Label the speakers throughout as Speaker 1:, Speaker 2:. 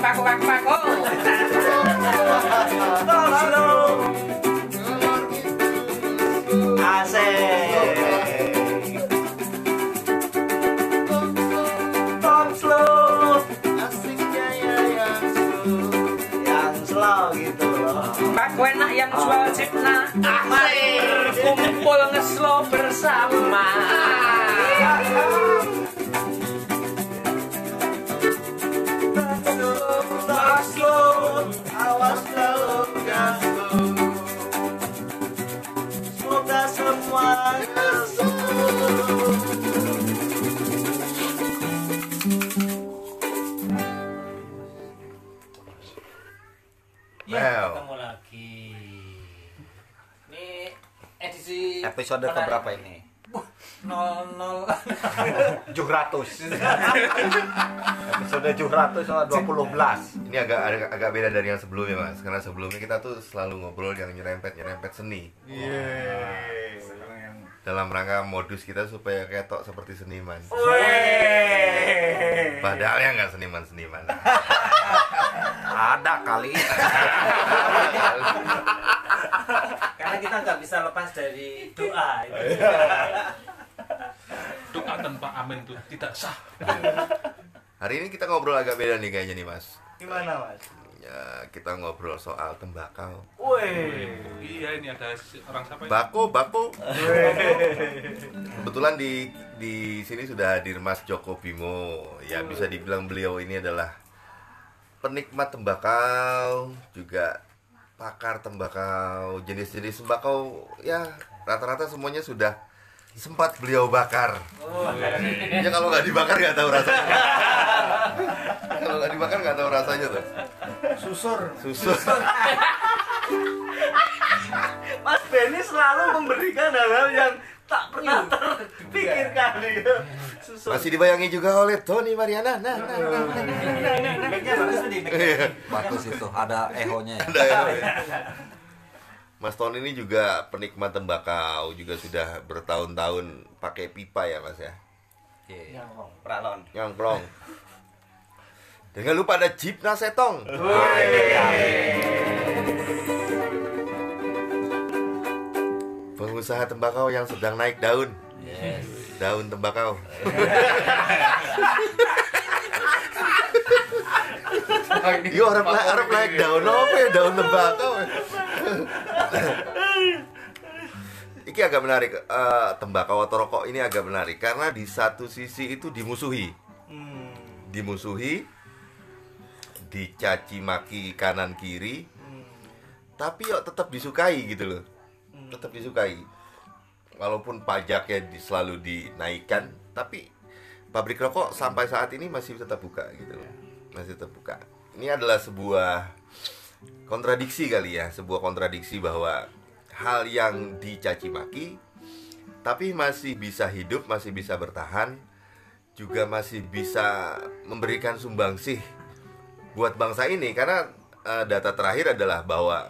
Speaker 1: Paku.
Speaker 2: Asik. Tom slow. Asiknya ya yang slow gitu loh.
Speaker 1: Paku enak yang jual cipna. Mari kumpul ngeslo bersama.
Speaker 2: Awas kalau ganggu. Semoga semuanya
Speaker 3: Ya,
Speaker 4: Wow.
Speaker 3: ketemu lagi. Ini edisi
Speaker 4: Episode keberapa ini?
Speaker 3: 00.
Speaker 4: 700. Episode 700 sama 20 belas.
Speaker 5: Ini agak beda dari yang sebelumnya, Mas. Karena sebelumnya kita tuh selalu ngobrol yang nyerempet seni. Dalam rangka modus kita supaya ketok seperti seniman. Padahal ya nggak seniman-seniman.
Speaker 4: Ada kali.
Speaker 3: Karena kita nggak bisa lepas dari doa itu.
Speaker 6: Doa tanpa amin itu tidak sah.
Speaker 5: Hari ini kita ngobrol agak beda nih kayaknya nih, Mas.
Speaker 2: gimana mas?
Speaker 5: Ya, kita ngobrol soal tembakau.
Speaker 2: Woi.
Speaker 6: Iya, ini ada orang siapa ini?
Speaker 5: Bako. Kebetulan di sini sudah hadir Mas Joko Bimo. Ya, bisa dibilang beliau ini adalah penikmat tembakau, juga pakar tembakau, jenis-jenis tembakau ya rata-rata semuanya sudah sempat beliau bakar. Ya kalau nggak dibakar nggak tahu rasanya. Kalau nggak dibakar nggak tahu rasanya tuh.
Speaker 2: Susur. Mas Benny selalu memberikan hal-hal yang tak pernah terpikirkan gitu. Susur.
Speaker 5: Masih dibayangi juga oleh Tony Mariana. Nah.
Speaker 3: Mic-nya bagus tuh di mic.
Speaker 4: Bagus itu, ada ehonya ya.
Speaker 5: Ada ya. Mas Tony ini juga penikmat tembakau, juga sudah bertahun-tahun pakai pipa ya, Mas ya.
Speaker 4: Iya.
Speaker 2: Pralon.
Speaker 5: Nyongkrong. Dan jangan lupa ada Jipna Setong. Pengusaha tembakau yang sedang naik daun.
Speaker 4: Yes.
Speaker 5: Daun tembakau. Yo arep naik daun apa ya, daun tembakau. Iki agak menarik, tembakau atau rokok ini agak menarik karena di satu sisi itu dimusuhi, dicaci maki kanan kiri, tapi yuk tetap disukai gitu loh, tetap disukai. Walaupun pajaknya selalu dinaikkan, tapi pabrik rokok sampai saat ini masih tetap buka gitu loh, masih tetap buka. Ini adalah sebuah kontradiksi kali ya, sebuah kontradiksi bahwa hal yang dicaci maki tapi masih bisa hidup, masih bisa bertahan, juga masih bisa memberikan sumbangsih buat bangsa ini. Karena data terakhir adalah bahwa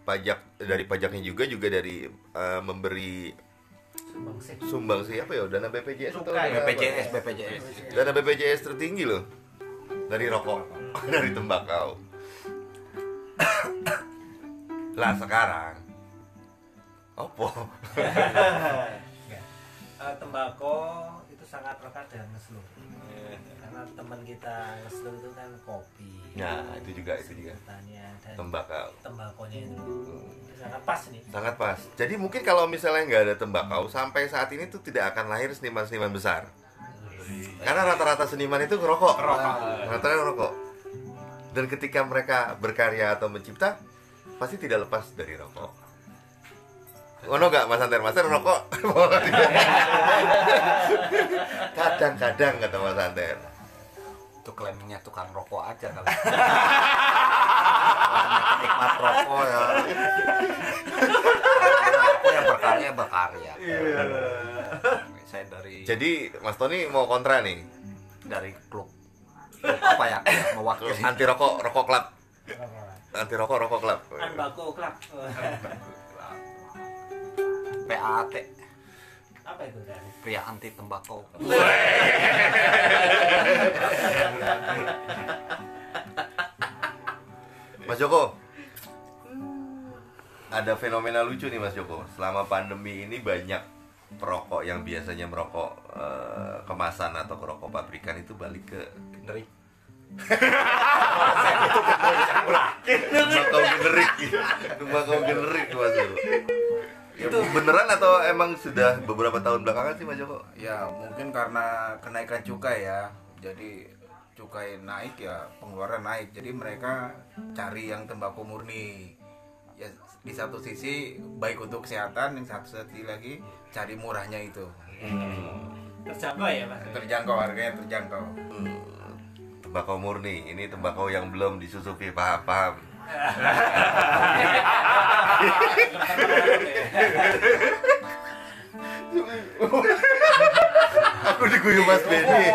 Speaker 5: pajak dari pajaknya juga dari memberi sumbangsih apa ya, dana BPJS atau
Speaker 4: BPJS.
Speaker 5: dana BPJS tertinggi loh dari rokok, dari tembakau. Lah sekarang opo?
Speaker 3: Tembakau itu sangat lekat dengan ngeslu. Karena teman kita ngeslu itu kan kopi.
Speaker 5: Nah, itu juga
Speaker 3: Sebutannya, dan
Speaker 5: tembakonya
Speaker 3: itu sangat pas nih.
Speaker 5: sangat pas. Jadi mungkin kalau misalnya nggak ada tembakau, sampai saat ini tuh tidak akan lahir seniman-seniman besar. Karena rata-rata seniman itu ngerokok. Rata-rata ngerokok. Dan ketika mereka berkarya atau mencipta, pasti tidak lepas dari rokok. Ono gak Mas Anter? Mas Anter rokok? Kadang-kadang kata Mas Anter.
Speaker 4: Itu klaimnya tukang rokok aja kali. Nikmat rokok ya. Aku yang berkarya. Saya dari
Speaker 5: Mas Tony mau kontra nih,
Speaker 4: dari klub apa ya? Mewakili
Speaker 5: anti rokok club. Anti rokok club.
Speaker 3: Tembakau club.
Speaker 4: PAT.
Speaker 3: Apa itu?
Speaker 4: Pria anti tembakau.
Speaker 5: Mas Joko, ada fenomena lucu nih Mas Joko. Selama pandemi ini banyak perokok yang biasanya merokok kemasan atau rokok pabrikan itu balik ke
Speaker 4: Generik.
Speaker 5: tembakau generik Mas Joko. Itu beneran atau emang sudah beberapa tahun belakangan sih Mas Joko?
Speaker 7: Ya mungkin karena kenaikan cukai ya, jadi cukai naik ya pengeluaran naik, jadi mereka cari yang tembakau murni. Ya di satu sisi baik untuk kesehatan, yang satu sisi lagi cari murahnya itu.
Speaker 3: Terjangkau ya Mas?
Speaker 7: Terjangkau, harganya terjangkau.
Speaker 5: Tembakau murni, ini tembakau yang belum disusupi, paham. Aku diguyu Mas Benny.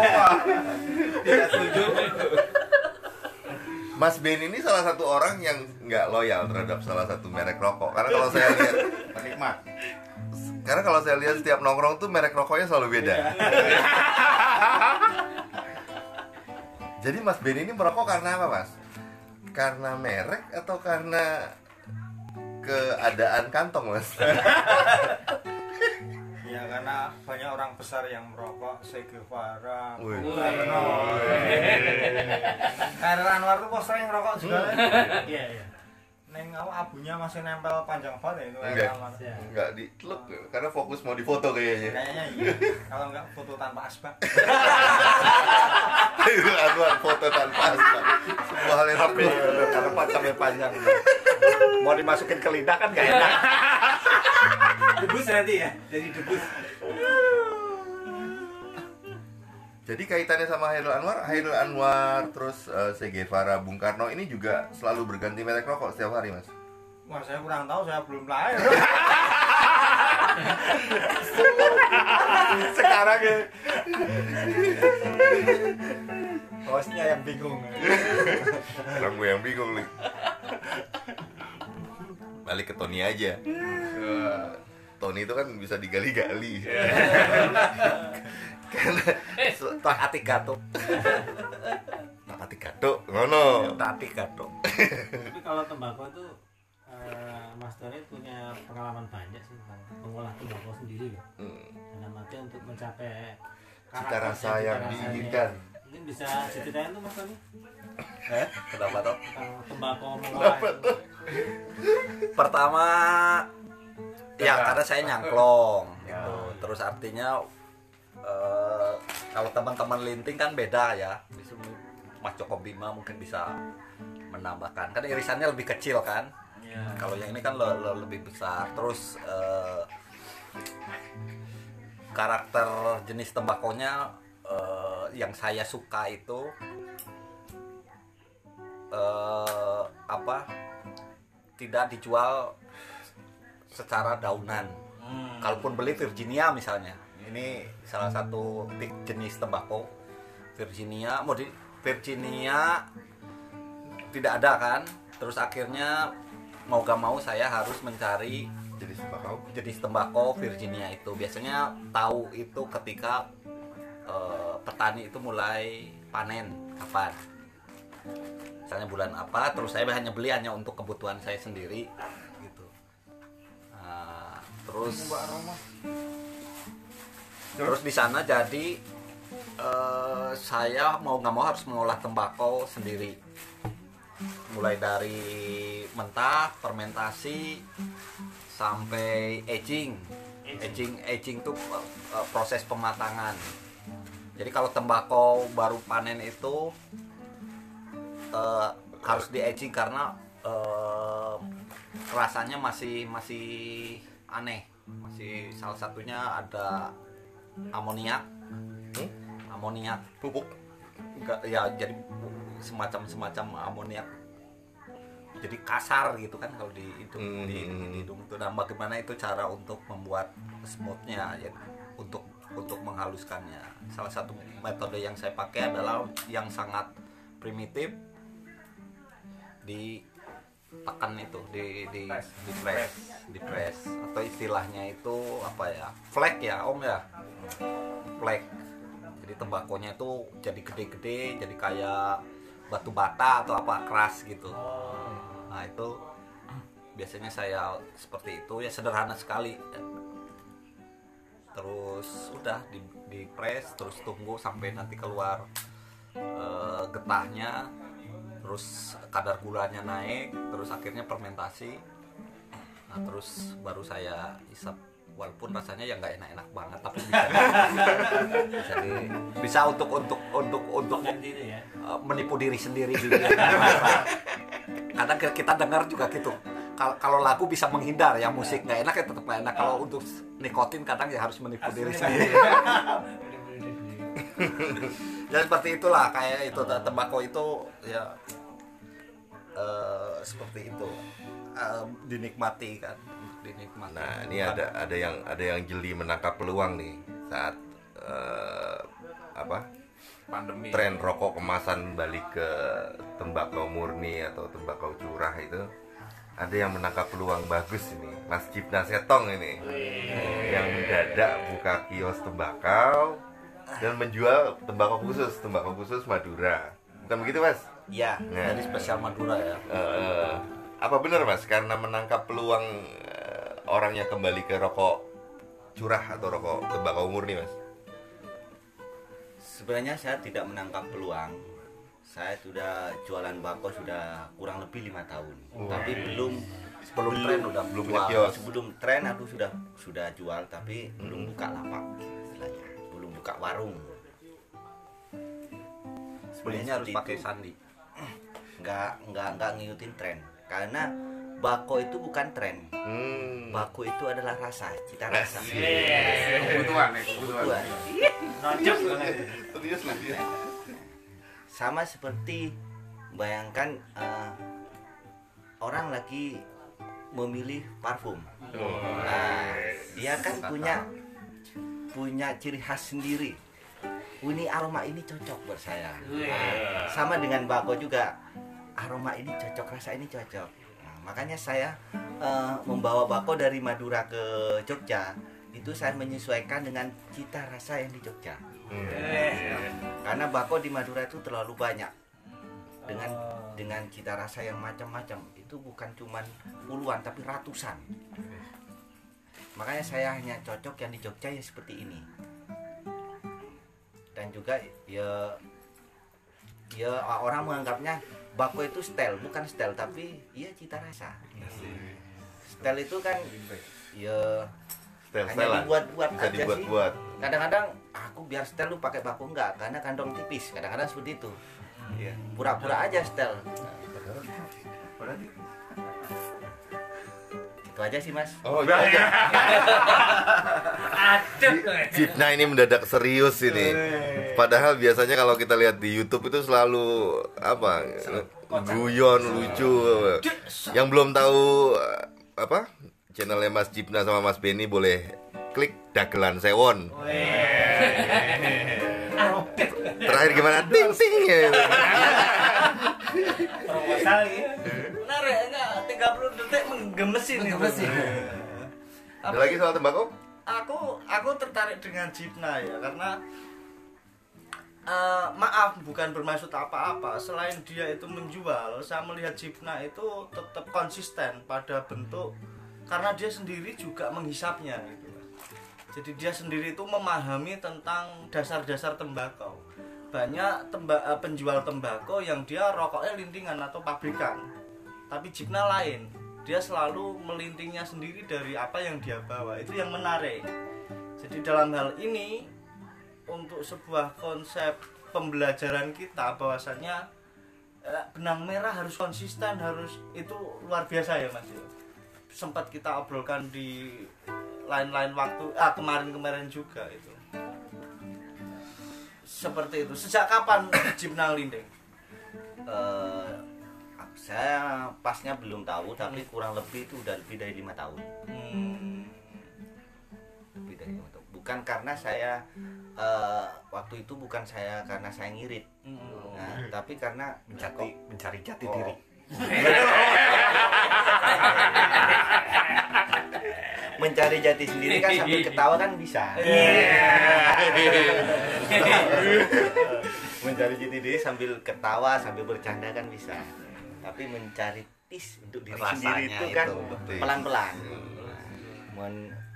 Speaker 7: Tidak setuju.
Speaker 5: Mas Ben ini salah satu orang yang nggak loyal terhadap salah satu merek rokok. Karena kalau saya lihat
Speaker 7: Penikmat.
Speaker 5: Karena kalau saya lihat setiap nongkrong tuh merek rokoknya selalu beda. Jadi Mas Ben ini merokok karena apa Mas? Karena merek atau karena keadaan kantong Mas?
Speaker 8: Ya karena banyak orang besar yang merokok, Che Guevara,
Speaker 5: Wih.
Speaker 8: Khairil Anwar tuh posternya ngerokok juga.
Speaker 3: Iya, iya.
Speaker 8: Neng abunya masih nempel panjang banget ya itu
Speaker 5: Enggak.
Speaker 8: Khairil Anwar.
Speaker 5: Enggak diteluk karena fokus mau difoto kayaknya.
Speaker 8: Kayaknya iya. Kalau enggak foto tanpa asbak.
Speaker 5: Itu Anwar foto tanpa asbak. Semua hal yang
Speaker 4: Tapi karena sampai panjang. Mau dimasukin ke lidah kan gak enak.
Speaker 3: Debus nanti ya, jadi debus.
Speaker 5: Jadi kaitannya sama Khairil Anwar terus Che Guevara, Bung Karno ini juga selalu berganti merek rokok setiap hari Mas.
Speaker 8: Wah saya kurang tahu, saya belum lahir.
Speaker 4: Sekarang ya. Hostnya yang bingung.
Speaker 5: Orang gue yang bingung nih. Balik ke Tony aja. Tony itu kan bisa digali-gali. Karena
Speaker 4: Tak atik gato.
Speaker 5: Tapati gato, ngono.
Speaker 4: Tak atik gato.
Speaker 3: Tapi kalau tembakau itu Mas Tony punya pengalaman banyak sih tentang mengolah tembakau sendiri ya. Dalam arti untuk mencapai
Speaker 5: Cita rasa
Speaker 3: karakter,
Speaker 5: yang
Speaker 3: cita rasanya.
Speaker 5: diinginkan.
Speaker 3: Mungkin bisa ceritain tuh Mas Tony
Speaker 4: Kenapa toh?
Speaker 3: tentang tembakau mengolah.
Speaker 4: Pertama ya karena saya nyangklong gitu. Terus artinya kalau teman-teman linting kan beda ya. Mas Joko Bima mungkin bisa menambahkan. Kan irisannya lebih kecil kan. Kalau yang ini kan lebih besar. Terus karakter jenis tembakonya yang saya suka itu tidak dijual secara daunan. Kalaupun beli Virginia misalnya, ini salah satu jenis tembakau Virginia. Virginia tidak ada kan, terus akhirnya mau gak mau saya harus mencari jenis tembakau Virginia itu. Biasanya tahu itu ketika petani itu mulai panen kapan, misalnya bulan apa, terus saya hanya beli hanya untuk kebutuhan saya sendiri gitu. Terus di sana jadi saya mau nggak mau harus mengolah tembakau sendiri, mulai dari mentah, fermentasi sampai aging itu proses pematangan. Jadi kalau tembakau baru panen itu harus di aging karena rasanya masih aneh. Masih salah satunya ada amoniak
Speaker 5: Pupuk.
Speaker 4: enggak ya, jadi semacam amoniak, jadi kasar gitu kan kalau di hidung di hidung itu. Dan bagaimana itu cara untuk membuat smoothnya ya, untuk menghaluskannya. Salah satu metode yang saya pakai adalah yang sangat primitif, tekan itu di press atau istilahnya itu apa ya, flake ya om ya, flake. Jadi tembakonya itu jadi gede-gede, jadi kayak batu bata atau apa, keras gitu. Nah itu biasanya saya seperti itu ya, sederhana sekali. Terus udah di press, terus tunggu sampai nanti keluar getahnya, terus kadar gulanya naik, terus akhirnya fermentasi. Nah terus baru saya isap, walaupun rasanya ya nggak enak-enak banget, tapi bisa untuk
Speaker 3: sendiri ya.
Speaker 4: menipu diri sendiri juga. Kadang kita dengar juga gitu. Kalau lagu bisa menghindar ya, musik nggak enak ya tetap nggak enak. Kalau untuk nikotin kadang ya harus menipu diri sendiri. Ya seperti itulah, kayak itu tembakau itu ya seperti itu, dinikmati kan, dinikmati.
Speaker 5: Nah ini ada yang jeli menangkap peluang nih saat
Speaker 6: Pandemi.
Speaker 5: tren rokok kemasan balik ke tembakau murni atau tembakau curah itu. Ada yang menangkap peluang bagus ini, Mas Jipna Setong ini, yang mendadak buka kios tembakau dan menjual tembakau khusus Madura. Bukan begitu Mas?
Speaker 4: Ya,
Speaker 5: Nah.
Speaker 4: jadi spesial Madura ya.
Speaker 5: Apa benar Mas, karena menangkap peluang orang yang kembali ke rokok curah atau rokok tembakau murni Mas?
Speaker 2: Sebenarnya saya tidak menangkap peluang. Saya sudah jualan bako sudah kurang lebih 5 tahun. Tapi
Speaker 4: Sebelum tren udah
Speaker 5: belum
Speaker 4: jual.
Speaker 5: punya kios.
Speaker 2: sebelum tren aku sudah jual, tapi belum buka lapak istilahnya. Belum buka warung.
Speaker 4: Belinya harus
Speaker 2: seperti
Speaker 4: pakai
Speaker 2: itu.
Speaker 4: sandi.
Speaker 2: Nggak ngikutin tren. Karena bako itu bukan tren. Bako itu adalah rasa, cita rasa.
Speaker 7: Kebutuhan.
Speaker 2: Kebutuhan.
Speaker 5: Serius loh dia.
Speaker 2: Sama seperti bayangkan orang lagi memilih parfum. Nah, dia kan punya ciri khas sendiri. Ini aroma ini cocok buat saya. Nah, sama dengan bako juga, aroma ini cocok, rasa ini cocok. Nah, makanya saya membawa bako dari Madura ke Jogja. Itu saya menyesuaikan dengan cita rasa yang di Jogja. Karena bako di Madura itu terlalu banyak. Dengan cita rasa yang macam-macam. Itu bukan cuma puluhan tapi ratusan. Makanya saya hanya cocok yang di Jogja ya seperti ini. Dan juga ya orang menganggapnya bako itu style, bukan style tapi ya cita rasa. Style itu kan ya hanya dibuat-buat aja sih. Kadang-kadang aku biar style lu pakai bako enggak, karena kantong tipis. Kadang-kadang seperti itu. Pura-pura aja style. Itu aja sih Mas.
Speaker 5: Oh iya. Jipna ini mendadak serius ini. Padahal biasanya kalau kita lihat di YouTube itu selalu apa? Guyon, lucu. Yang belum tahu channelnya Mas Jipna sama Mas Benny boleh klik Dagelan Sewon. Terakhir gimana? Ting ting ya.
Speaker 3: Proposal ya.
Speaker 2: Menarik, enggak 30 detik menggemesin itu.
Speaker 5: Ada lagi soal tembakau?
Speaker 9: Aku tertarik dengan Jipna ya, karena maaf bukan bermaksud apa-apa. Selain dia itu menjual, saya melihat Jipna itu tetap konsisten pada bentuk, karena dia sendiri juga menghisapnya gitu. Jadi dia sendiri itu memahami tentang dasar-dasar tembakau. Banyak penjual tembakau yang dia rokoknya lintingan atau pabrikan. Tapi Jipna lain. Dia selalu melintingnya sendiri dari apa yang dia bawa. Itu yang menarik. Jadi dalam hal ini, untuk sebuah konsep pembelajaran kita bahwasanya benang merah harus konsisten, harus itu luar biasa ya Mas. Sempat kita obrolkan di lain-lain waktu, kemarin juga itu. Seperti itu. Sejak kapan Jipna linding?
Speaker 2: Saya pasnya belum tahu, tapi kurang lebih itu udah lebih dari 5 tahun. Lebih dari 5 tahun. Bukan karena saya waktu itu bukan karena saya ngirit, nah, tapi karena
Speaker 4: mencari jati diri.
Speaker 2: mencari jati sendiri kan sambil ketawa kan bisa. Mencari jati diri sambil ketawa, sambil bercanda kan bisa. Tapi mencari tis untuk diri sendiri itu kan pelan-pelan.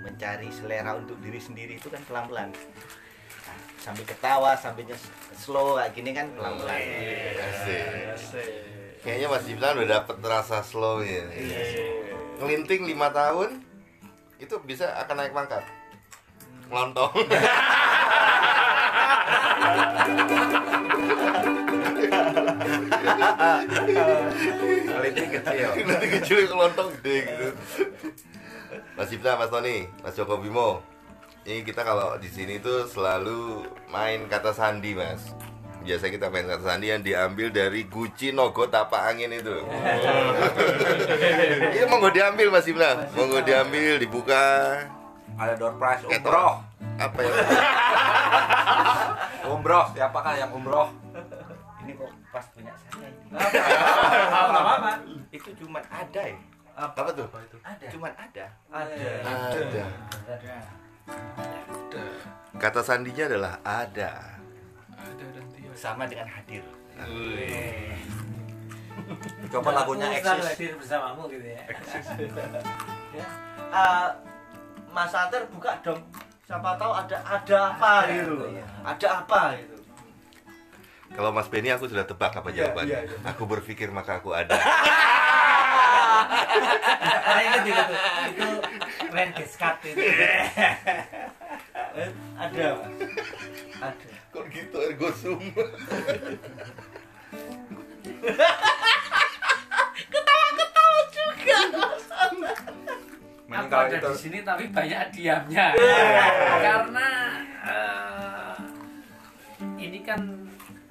Speaker 2: Mencari selera untuk diri sendiri itu kan pelan-pelan. Nah, sambil ketawa, sambil slow kayak gini kan pelan-pelan.
Speaker 5: Kayaknya Mas Jimlan udah dapet rasa slow ya. Ngelinting 5 tahun itu bisa akan naik pangkat. Ngelontong.
Speaker 2: Ngelinting kecil.
Speaker 5: Ngelinting kecil ngelontong gede gitu. Mas Jimlan, Mas Tony, Mas Joko Bimo. Ini kita kalau di sini tuh selalu main kata sandi, Mas. Biasa kita main kata sandi yang diambil dari Guci Nogo Tapak Angin itu. Ini monggo diambil Mas Jimlan. Monggo diambil, dibuka.
Speaker 4: Ada door prize umroh.
Speaker 5: Apa ya?
Speaker 4: Umroh, siapakah yang umroh?
Speaker 2: Ini kok pas punya saya ini.
Speaker 1: Apa?
Speaker 2: Itu cuma ada ya.
Speaker 5: Apa tuh?
Speaker 2: Ada. Cuma ada.
Speaker 5: Ada. Kata sandinya adalah ada.
Speaker 2: Sama dengan hadir.
Speaker 4: Coba lagunya
Speaker 3: Selalu
Speaker 4: eksis.
Speaker 3: hadir bersamamu gitu ya.
Speaker 9: Ya. Mas Anter buka dong. Siapa tahu ada apa gitu. Ada apa gitu.
Speaker 5: Kalau Mas Benny aku sudah tebak apa jawabannya. Aku berpikir maka aku ada.
Speaker 3: Itu Renges Cut itu.
Speaker 9: Ada. Ada.
Speaker 5: Kok gitu air gosum?
Speaker 9: Ketawa juga.
Speaker 1: Aku ada di sini tapi banyak diamnya. Karena ini kan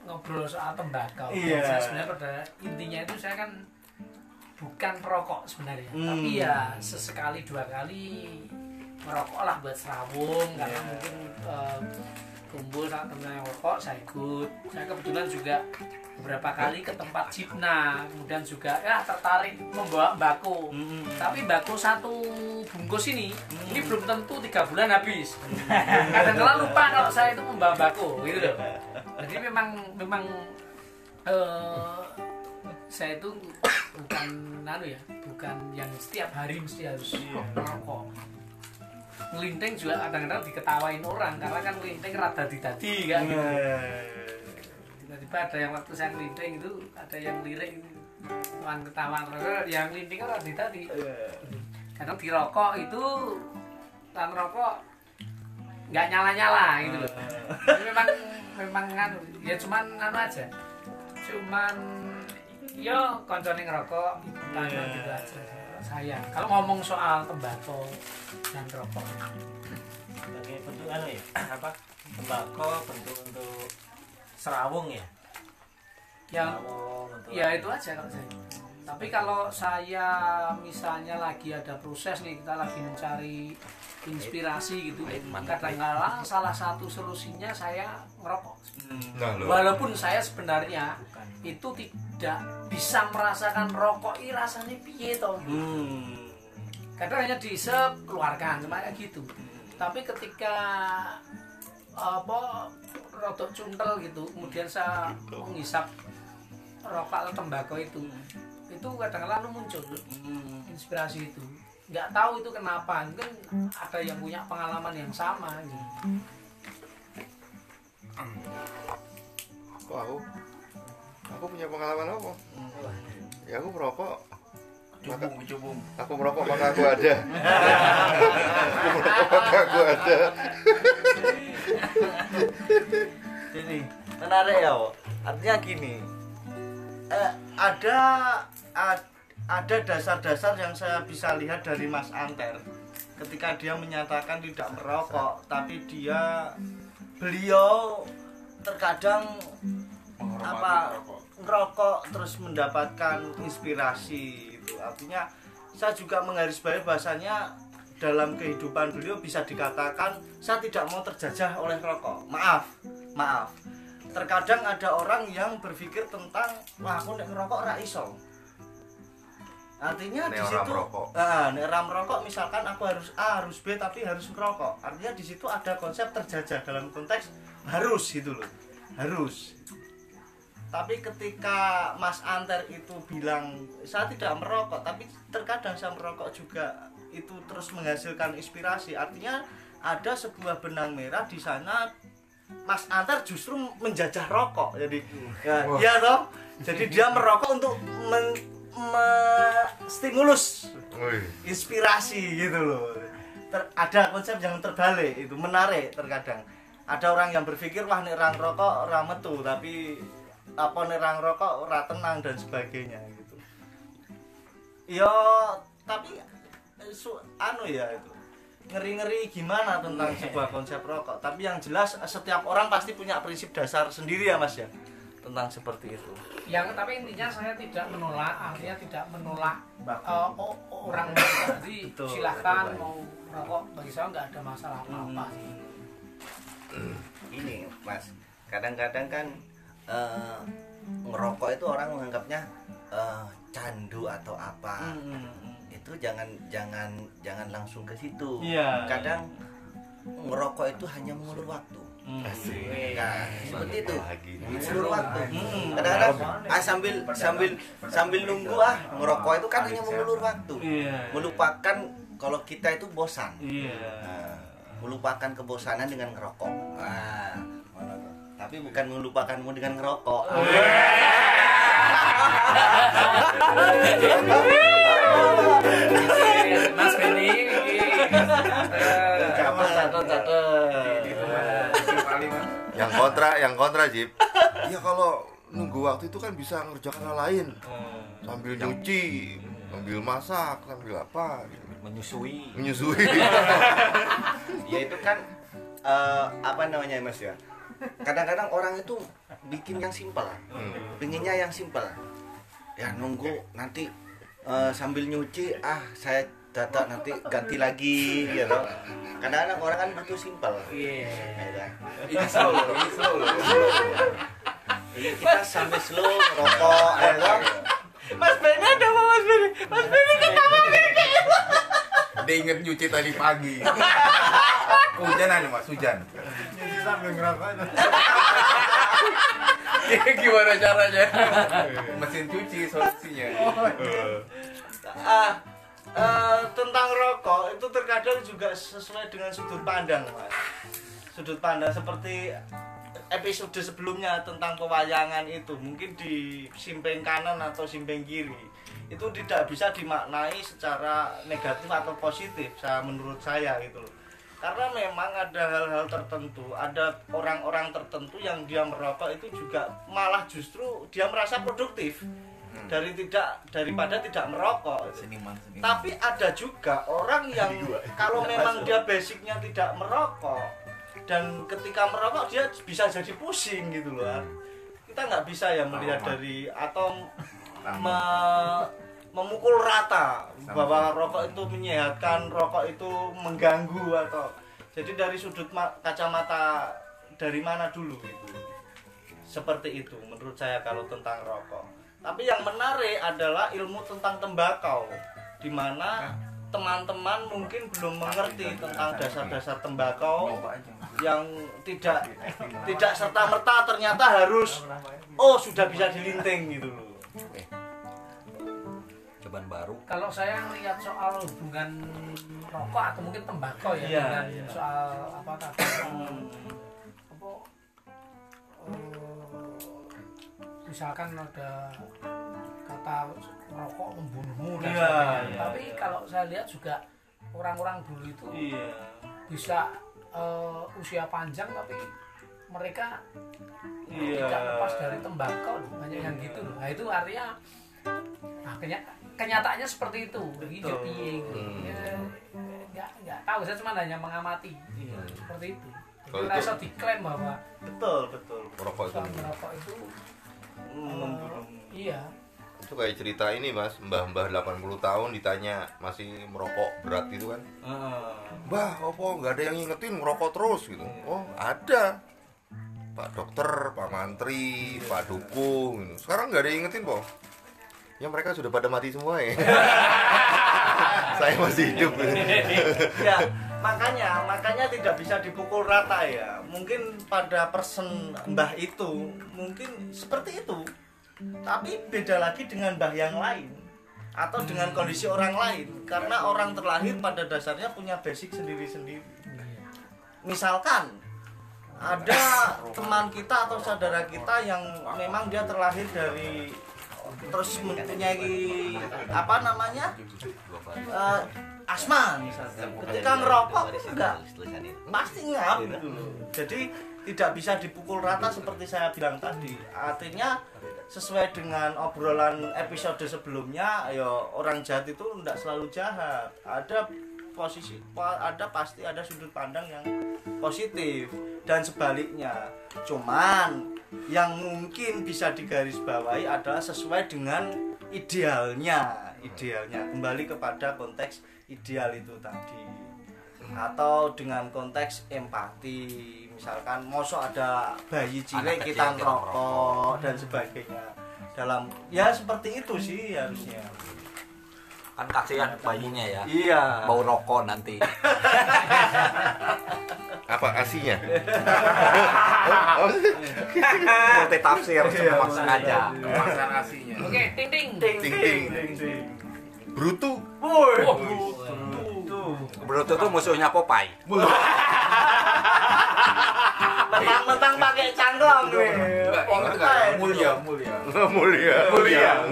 Speaker 1: ngobrol soal tembakau. Saya sebenarnya pada intinya itu saya kan bukan perokok sebenarnya, tapi ya sesekali 2 kali merokok lah buat serawung karena mungkin kumpul sama teman yang rokok saya ikut. Saya kebetulan juga beberapa kali ke tempat Cipna, kemudian juga tertarik membawa mbako. Tapi mbako 1 bungkus ini belum tentu 3 bulan habis. Kadang-kadang lupa kalau saya itu membawa mbako gitu loh. Jadi memang saya itu bukan yang setiap hari mesti harus merokok. Ngelinting juga kadang-kadang diketawain orang karena kan ngelinting rada didadi kan. Tiba-tiba ada yang waktu saya ngelinting itu ada yang lirik tuan ketawa yang ngelinting kan rada didadi. Kadang dirokok itu tan rokok nggak nyala-nyala gitu loh. Jadi memang kan ya cuman aja. Cuman yo koncone ngerokok ikutan gitu aja. Saya kalau ngomong soal tembakau dan rokok
Speaker 3: Sebagai bentuk tembakau bentuk untuk serawung ya.
Speaker 1: Ya itu aja kalau saya. Tapi kalau saya misalnya lagi ada proses nih, kita lagi mencari inspirasi gitu, kadang-kadang salah satu solusinya saya ngerokok. Walaupun saya sebenarnya itu tidak bisa merasakan rokok ini rasanya piye toh. Kadang hanya diisep keluarkan cuma kayak gitu. Tapi ketika rodok cuntel gitu, kemudian saya menghisap rokok atau tembakau itu kadang-kadang muncul inspirasi itu. Nggak tahu itu kenapa, mungkin ada yang punya pengalaman yang sama gitu.
Speaker 5: Kok aku punya pengalaman apa? Ya aku merokok.
Speaker 7: Cubung.
Speaker 5: Aku merokok maka aku ada. Aku merokok maka aku ada.
Speaker 9: Jadi menarik ya, artinya gini. Ada dasar-dasar yang saya bisa lihat dari Mas Anter ketika dia menyatakan tidak merokok, tapi beliau terkadang ngerokok terus mendapatkan inspirasi itu. Artinya saya juga menggarisbawahi bahasanya dalam kehidupan beliau bisa dikatakan saya tidak mau terjajah oleh rokok. Maaf. Terkadang ada orang yang berpikir tentang wah aku nek ngerokok ora iso. Artinya
Speaker 5: Nek
Speaker 9: di
Speaker 5: ora
Speaker 9: situ
Speaker 5: merokok.
Speaker 9: nek ora merokok misalkan aku harus A, harus B tapi harus merokok. Artinya di situ ada konsep terjajah dalam konteks harus gitu loh. Harus. Tapi ketika Mas Anter itu bilang saya tidak merokok, tapi terkadang saya merokok juga, itu terus menghasilkan inspirasi. Artinya ada sebuah benang merah di sana. Mas Anter justru menjajah rokok. Jadi ya toh. Jadi dia merokok untuk stimulus inspirasi gitu loh. Ada konsep yang terbalik, itu menarik. Terkadang ada orang yang berpikir wah nek orang rokok ora metu, tapi apa nek orang rokok ora tenang dan sebagainya gitu. Ya tapi ya itu ngeri-ngeri gimana tentang sebuah konsep rokok. Tapi yang jelas setiap orang pasti punya prinsip dasar sendiri ya Mas ya tentang seperti itu.
Speaker 1: Yang tapi intinya saya tidak menolak, artinya tidak menolak orang jadi silakan mau merokok, bagi saya nggak ada masalah apa-apa sih.
Speaker 2: Ini Mas, kadang-kadang kan ngerokok itu orang menganggapnya candu atau apa. Itu jangan langsung ke situ. Kadang ngerokok itu hanya mengulur waktu. Nah, seperti itu. Mengulur waktu. Kadang-kadang sambil nunggu ngerokok itu kan hanya mengulur waktu. Melupakan kalau kita itu bosan. Nah, melupakan kebosanan dengan ngerokok. Nah, tapi bukan melupakanmu dengan ngerokok.
Speaker 1: Mas Benny
Speaker 5: yang kontra Jip. Ya kalau nunggu waktu itu kan bisa ngerjakan hal lain. Sambil nyuci, sambil masak, sambil apa gitu.
Speaker 4: Menyusui.
Speaker 2: Ya itu kan apa namanya Mas ya? Kadang-kadang orang itu bikin yang simpel. Pengennya yang simpel. Ya nunggu nanti sambil nyuci saya data nanti ganti lagi gitu. Kadang-kadang orang kan butuh simpel. Ini slow. Kita sambil slow rokok
Speaker 9: Mas Benny ada apa Mas Benny? Mas Benny kenapa kayak
Speaker 7: Dia inget nyuci tadi pagi. Kehujanan Mas, hujan.
Speaker 3: Jadi sambil ngerokok itu.
Speaker 7: Gimana caranya? Mesin cuci solusinya.
Speaker 9: Tentang rokok itu terkadang juga sesuai dengan sudut pandang Mas. Sudut pandang seperti episode sebelumnya tentang pewayangan itu, mungkin di simpeng kanan atau simpeng kiri itu tidak bisa dimaknai secara negatif atau positif menurut saya gitu loh. Karena memang ada hal-hal tertentu, ada orang-orang tertentu yang dia merokok itu juga malah justru dia merasa produktif daripada tidak merokok.
Speaker 7: Seniman.
Speaker 9: Tapi ada juga orang yang kalau memang dia basicnya tidak merokok dan ketika merokok dia bisa jadi pusing gitu loh. Kita nggak bisa ya melihat dari atau memukul rata bahwa rokok itu menyehatkan, rokok itu mengganggu atau jadi dari sudut kacamata dari mana dulu gitu. Seperti itu menurut saya kalau tentang rokok. Tapi yang menarik adalah ilmu tentang tembakau, di mana teman-teman mungkin belum mengerti tentang dasar-dasar tembakau yang tidak serta-merta ternyata harus sudah bisa dilinting gitu loh.
Speaker 4: Cobaan baru.
Speaker 1: Kalau saya melihat soal hubungan rokok atau mungkin tembakau dengan soal apa tadi misalkan ada kata rokok membunuhmu dan sebagainya. Tapi kalau saya lihat juga orang-orang dulu itu bisa usia panjang tapi mereka tidak lepas dari tembakau, banyak yang gitu loh. Nah itu artinya kenyataannya seperti itu. Hijau gitu. Nggak tahu, saya cuma hanya mengamati seperti itu. Jadi rasa diklaim bahwa
Speaker 9: betul
Speaker 5: merokok
Speaker 9: itu
Speaker 1: iya.
Speaker 5: Itu kayak cerita ini Mas, mbah-mbah 80 tahun ditanya masih merokok berat gitu kan. Mbah, apa nggak ada yang ngingetin merokok terus gitu. Oh ada, Pak Dokter, Pak Mantri, Pak Dukung gitu. Sekarang nggak ada yang ngingetin po. Ya mereka sudah pada mati semua ya. Saya masih hidup.
Speaker 9: Ya, makanya tidak bisa dipukul rata ya. Mungkin pada person mbah itu mungkin seperti itu. Tapi beda lagi dengan mbah yang lain atau dengan kondisi orang lain, karena orang terlahir pada dasarnya punya basic sendiri-sendiri. Misalkan ada teman kita atau saudara kita yang memang dia terlahir dari terus mempunyai apa namanya asma misalnya, ketika ngerokok enggak pasti ngap gitu loh. Jadi tidak bisa dipukul rata seperti saya bilang tadi. Artinya sesuai dengan obrolan episode sebelumnya, ya orang jahat itu enggak selalu jahat. Ada pasti ada sudut pandang yang positif dan sebaliknya. Cuman yang mungkin bisa digarisbawahi adalah sesuai dengan idealnya. Kembali kepada konteks ideal itu tadi, atau dengan konteks empati. Misalkan mosok ada bayi cilik kita ngerokok dan sebagainya, dalam ya seperti itu sih harusnya.
Speaker 4: Kan kasihan bayinya ya.
Speaker 9: Iya.
Speaker 4: Bau rokok nanti.
Speaker 5: Apa asinya?
Speaker 4: Multi tafsir cuma sengaja.
Speaker 7: Makan asinya.
Speaker 1: Oke, ting ting.
Speaker 5: Ting. Brutu.
Speaker 9: Woi.
Speaker 4: Brutu tuh musuhnya Popeye.
Speaker 9: Mentang-mentang pakai cangklong gue.
Speaker 7: Enggak, mulia.
Speaker 9: Oh iya.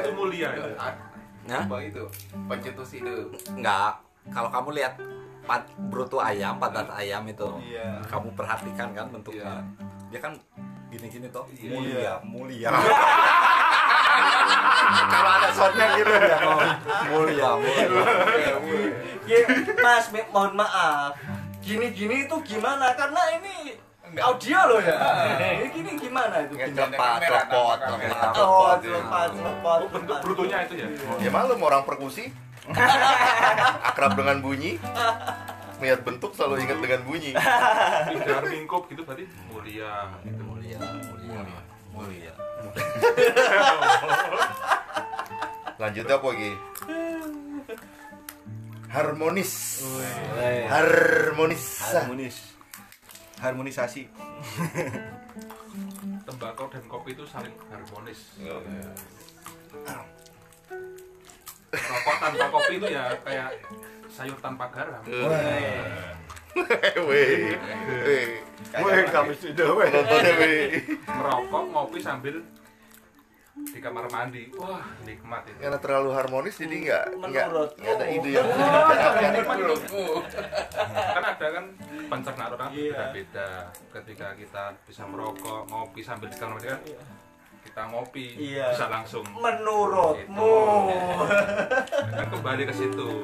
Speaker 6: Itu mulia.
Speaker 4: Ya?
Speaker 7: Bang itu pencetus ide.
Speaker 4: Enggak. Kalau kamu lihat brutu ayam, pantat ayam itu,
Speaker 9: Iya.
Speaker 4: kamu perhatikan kan bentuknya. Dia kan gini-gini toh.
Speaker 9: Iya.
Speaker 4: Mulia. Kalau ada soundnya gitu ya. Mulia.
Speaker 9: Ya, Mas, mohon maaf. Gini-gini itu gimana? Karena ini audio loh ya. Ini gini gimana itu?
Speaker 5: Telepot.
Speaker 9: Oh, telepot.
Speaker 6: Bentuk brutonya itu ya.
Speaker 5: Ya malum orang perkusi. Akrab dengan bunyi. Melihat bentuk selalu ingat dengan bunyi.
Speaker 6: Pindah lingkup gitu berarti mulia. Itu
Speaker 4: Mulia.
Speaker 5: Lanjutnya apa lagi? Harmonisasi.
Speaker 6: tembakau dan kopi itu saling harmonis. Rokok tanpa kopi itu ya kayak sayur tanpa garam.
Speaker 5: Kami sudah nontonnya
Speaker 6: Merokok, ngopi sambil di kamar mandi. Wah, nikmat itu.
Speaker 5: karena terlalu harmonis jadi nggak ada ide yang
Speaker 6: Kan ada kan pencernaan orang beda-beda. Ketika kita bisa merokok, ngopi sambil di kamar mandi kan kita ngopi bisa langsung.
Speaker 9: Menurutmu
Speaker 6: Kan kembali ke situ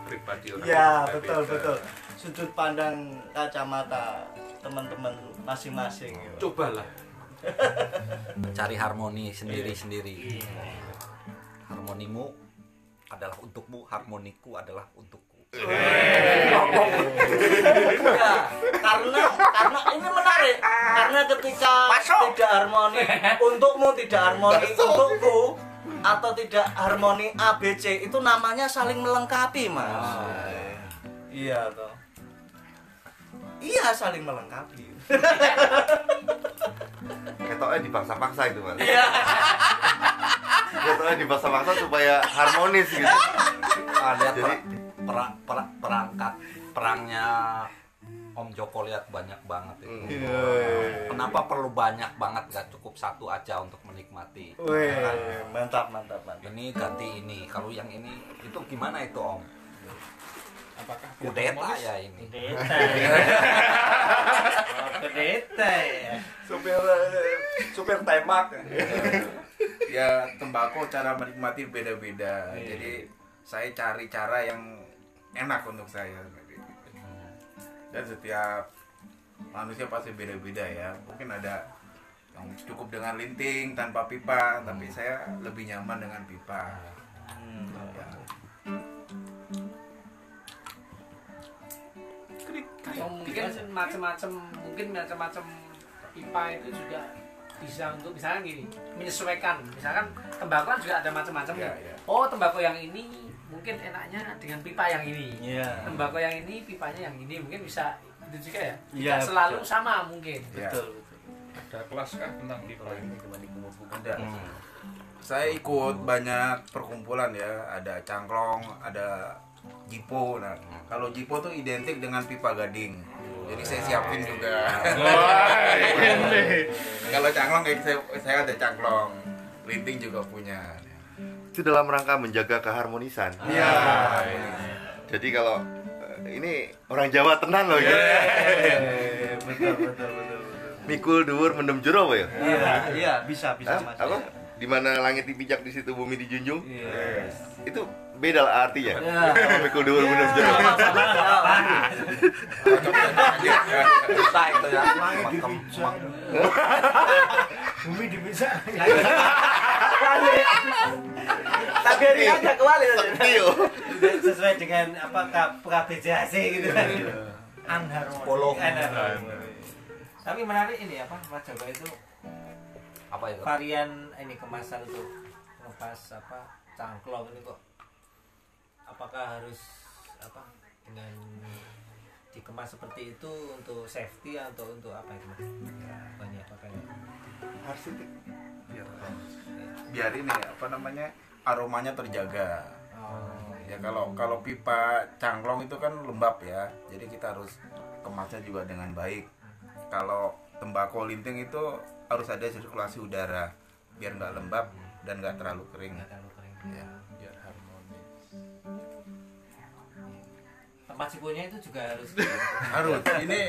Speaker 6: pribadi orang.
Speaker 9: ya
Speaker 6: beda-beda.
Speaker 9: betul sudut pandang kacamata teman-teman masing-masing.
Speaker 6: Cobalah.
Speaker 4: Cari harmoni sendiri-sendiri. Harmonimu adalah untukmu, harmoniku adalah untukku.
Speaker 9: Ya, karena ini menarik. Karena ketika tidak harmoni untukmu, tidak harmoni untukku, atau tidak harmoni ABC, itu namanya saling melengkapi, Mas. Iya toh. Iya, saling melengkapi.
Speaker 5: ketoknya dipaksa-paksa itu mas. Ketoknya dipaksa-paksa supaya harmonis gitu.
Speaker 4: Lihat
Speaker 5: Jadi
Speaker 4: perangnya Om Joko, lihat banyak banget itu. Kenapa perlu banyak banget, gak cukup satu aja untuk menikmati.
Speaker 9: Wih, mantap.
Speaker 4: Ini ganti ini, kalau yang ini itu gimana itu Om?
Speaker 6: Apakah
Speaker 4: Kudeta ya ini.
Speaker 9: Kudeta ya.
Speaker 4: Supir tembak.
Speaker 7: Ya tembakau cara menikmati beda-beda. Jadi saya cari cara yang enak untuk saya. Dan setiap manusia pasti beda-beda ya. Mungkin ada yang cukup dengan linting tanpa pipa, tapi saya lebih nyaman dengan pipa. Ya.
Speaker 1: Atau mungkin macam-macam pipa itu juga bisa untuk misalkan gini, menyesuaikan. Misalkan tembakau kan juga ada macam-macam.
Speaker 7: Iya, iya.
Speaker 1: Oh, tembakau yang ini mungkin enaknya dengan pipa yang ini.
Speaker 9: Iya.
Speaker 1: Tembakau yang ini pipanya yang ini mungkin bisa itu juga ya.
Speaker 9: Iya,
Speaker 1: Tidak selalu
Speaker 9: betul.
Speaker 1: sama mungkin.
Speaker 7: Ya.
Speaker 9: Betul.
Speaker 6: Ada kelas kah tentang pipa ini?
Speaker 7: Ada. Saya ikut banyak perkumpulan ya, ada cangklong, ada jipo. Nah, kalau jipo tuh identik dengan pipa gading. Jadi saya siapin juga. Kalau cangklong kayak saya ada cangklong. Linting juga punya.
Speaker 5: Itu dalam rangka menjaga keharmonisan.
Speaker 7: Iya.
Speaker 5: Jadi kalau ini orang Jawa tenan loh ya.
Speaker 9: Betul.
Speaker 5: Mikul dhuwur mendem jero apa ya?
Speaker 9: Iya, bisa
Speaker 5: Hah?
Speaker 9: Mas.
Speaker 5: Apa? Di mana langit dipijak di situ bumi dijunjung?
Speaker 9: Iya.
Speaker 5: Itu beda lah artinya.
Speaker 9: Iya.
Speaker 5: Sama mikul dhuwur mendem jero.
Speaker 4: Bisa itu ya.
Speaker 9: Langit dipijak. Bumi dipisah.
Speaker 2: Tapi ini aja kembali.
Speaker 5: Iya.
Speaker 3: Sesuai dengan apa KBJHC gitu kan.
Speaker 4: Anharmoni.
Speaker 3: Tapi menarik ini apa Mas Joko itu
Speaker 4: Apa itu?
Speaker 3: varian ini kemasan untuk ngepas apa cangklong ini kok apakah harus apa dengan dikemas seperti itu untuk safety atau untuk apa itu Mas? Banyak pakai
Speaker 7: Biar ini apa namanya? Aromanya terjaga.
Speaker 3: oh,
Speaker 7: Ya kalau pipa cangklong itu kan lembab ya. Jadi kita harus kemasnya juga dengan baik. Kalau tembakau linting itu harus ada sirkulasi udara biar nggak lembab dan nggak terlalu kering.
Speaker 3: nggak terlalu kering.
Speaker 7: Ya.
Speaker 6: Biar harmonis.
Speaker 3: Tempat sipunya itu juga harus
Speaker 7: Harus. Ini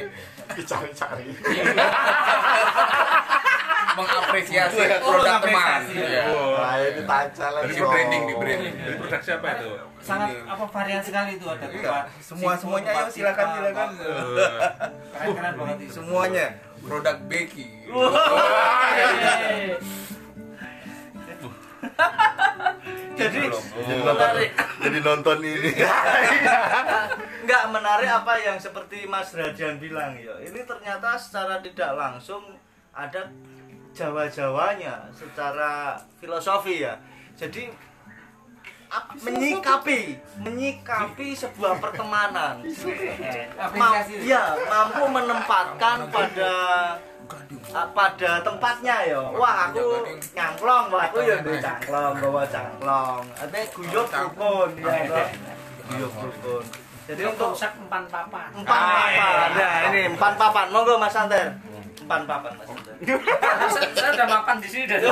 Speaker 5: Dicari-cari.
Speaker 7: mengapresiasi produk teman. Ya.
Speaker 5: Wah, ini taca lagi.
Speaker 7: Di branding, di branding.
Speaker 6: Dari produk siapa itu?
Speaker 3: sangat
Speaker 7: Ini.
Speaker 3: apa varian sekali itu ada
Speaker 7: Iya,
Speaker 3: tempat
Speaker 7: semuanya
Speaker 3: sipu,
Speaker 7: ayo
Speaker 3: tempat
Speaker 7: silakan
Speaker 3: pipa,
Speaker 7: silakan.
Speaker 3: keren banget itu
Speaker 7: Semuanya produk Becky.
Speaker 9: Jadi
Speaker 5: menarik. Jadi nonton ini.
Speaker 9: nggak menarik apa yang seperti Mas Rajan bilang ya. Ini ternyata secara tidak langsung ada Jawa-Jawanya secara filosofi ya. Jadi menyikapi sebuah pertemanan mampu menempatkan pada tempatnya ya. Wah, aku nyangklong, wah aku ya duwe cangklong, bawa cangklong. Ate guyub rukun ya toh. Guyub rukun. Jadi untuk
Speaker 1: konsep empan papan.
Speaker 9: empan papan. Nah, ini empan papan. Monggo Mas Santer. Empan papan Mas Santer.
Speaker 1: Saya udah makan di sini dari.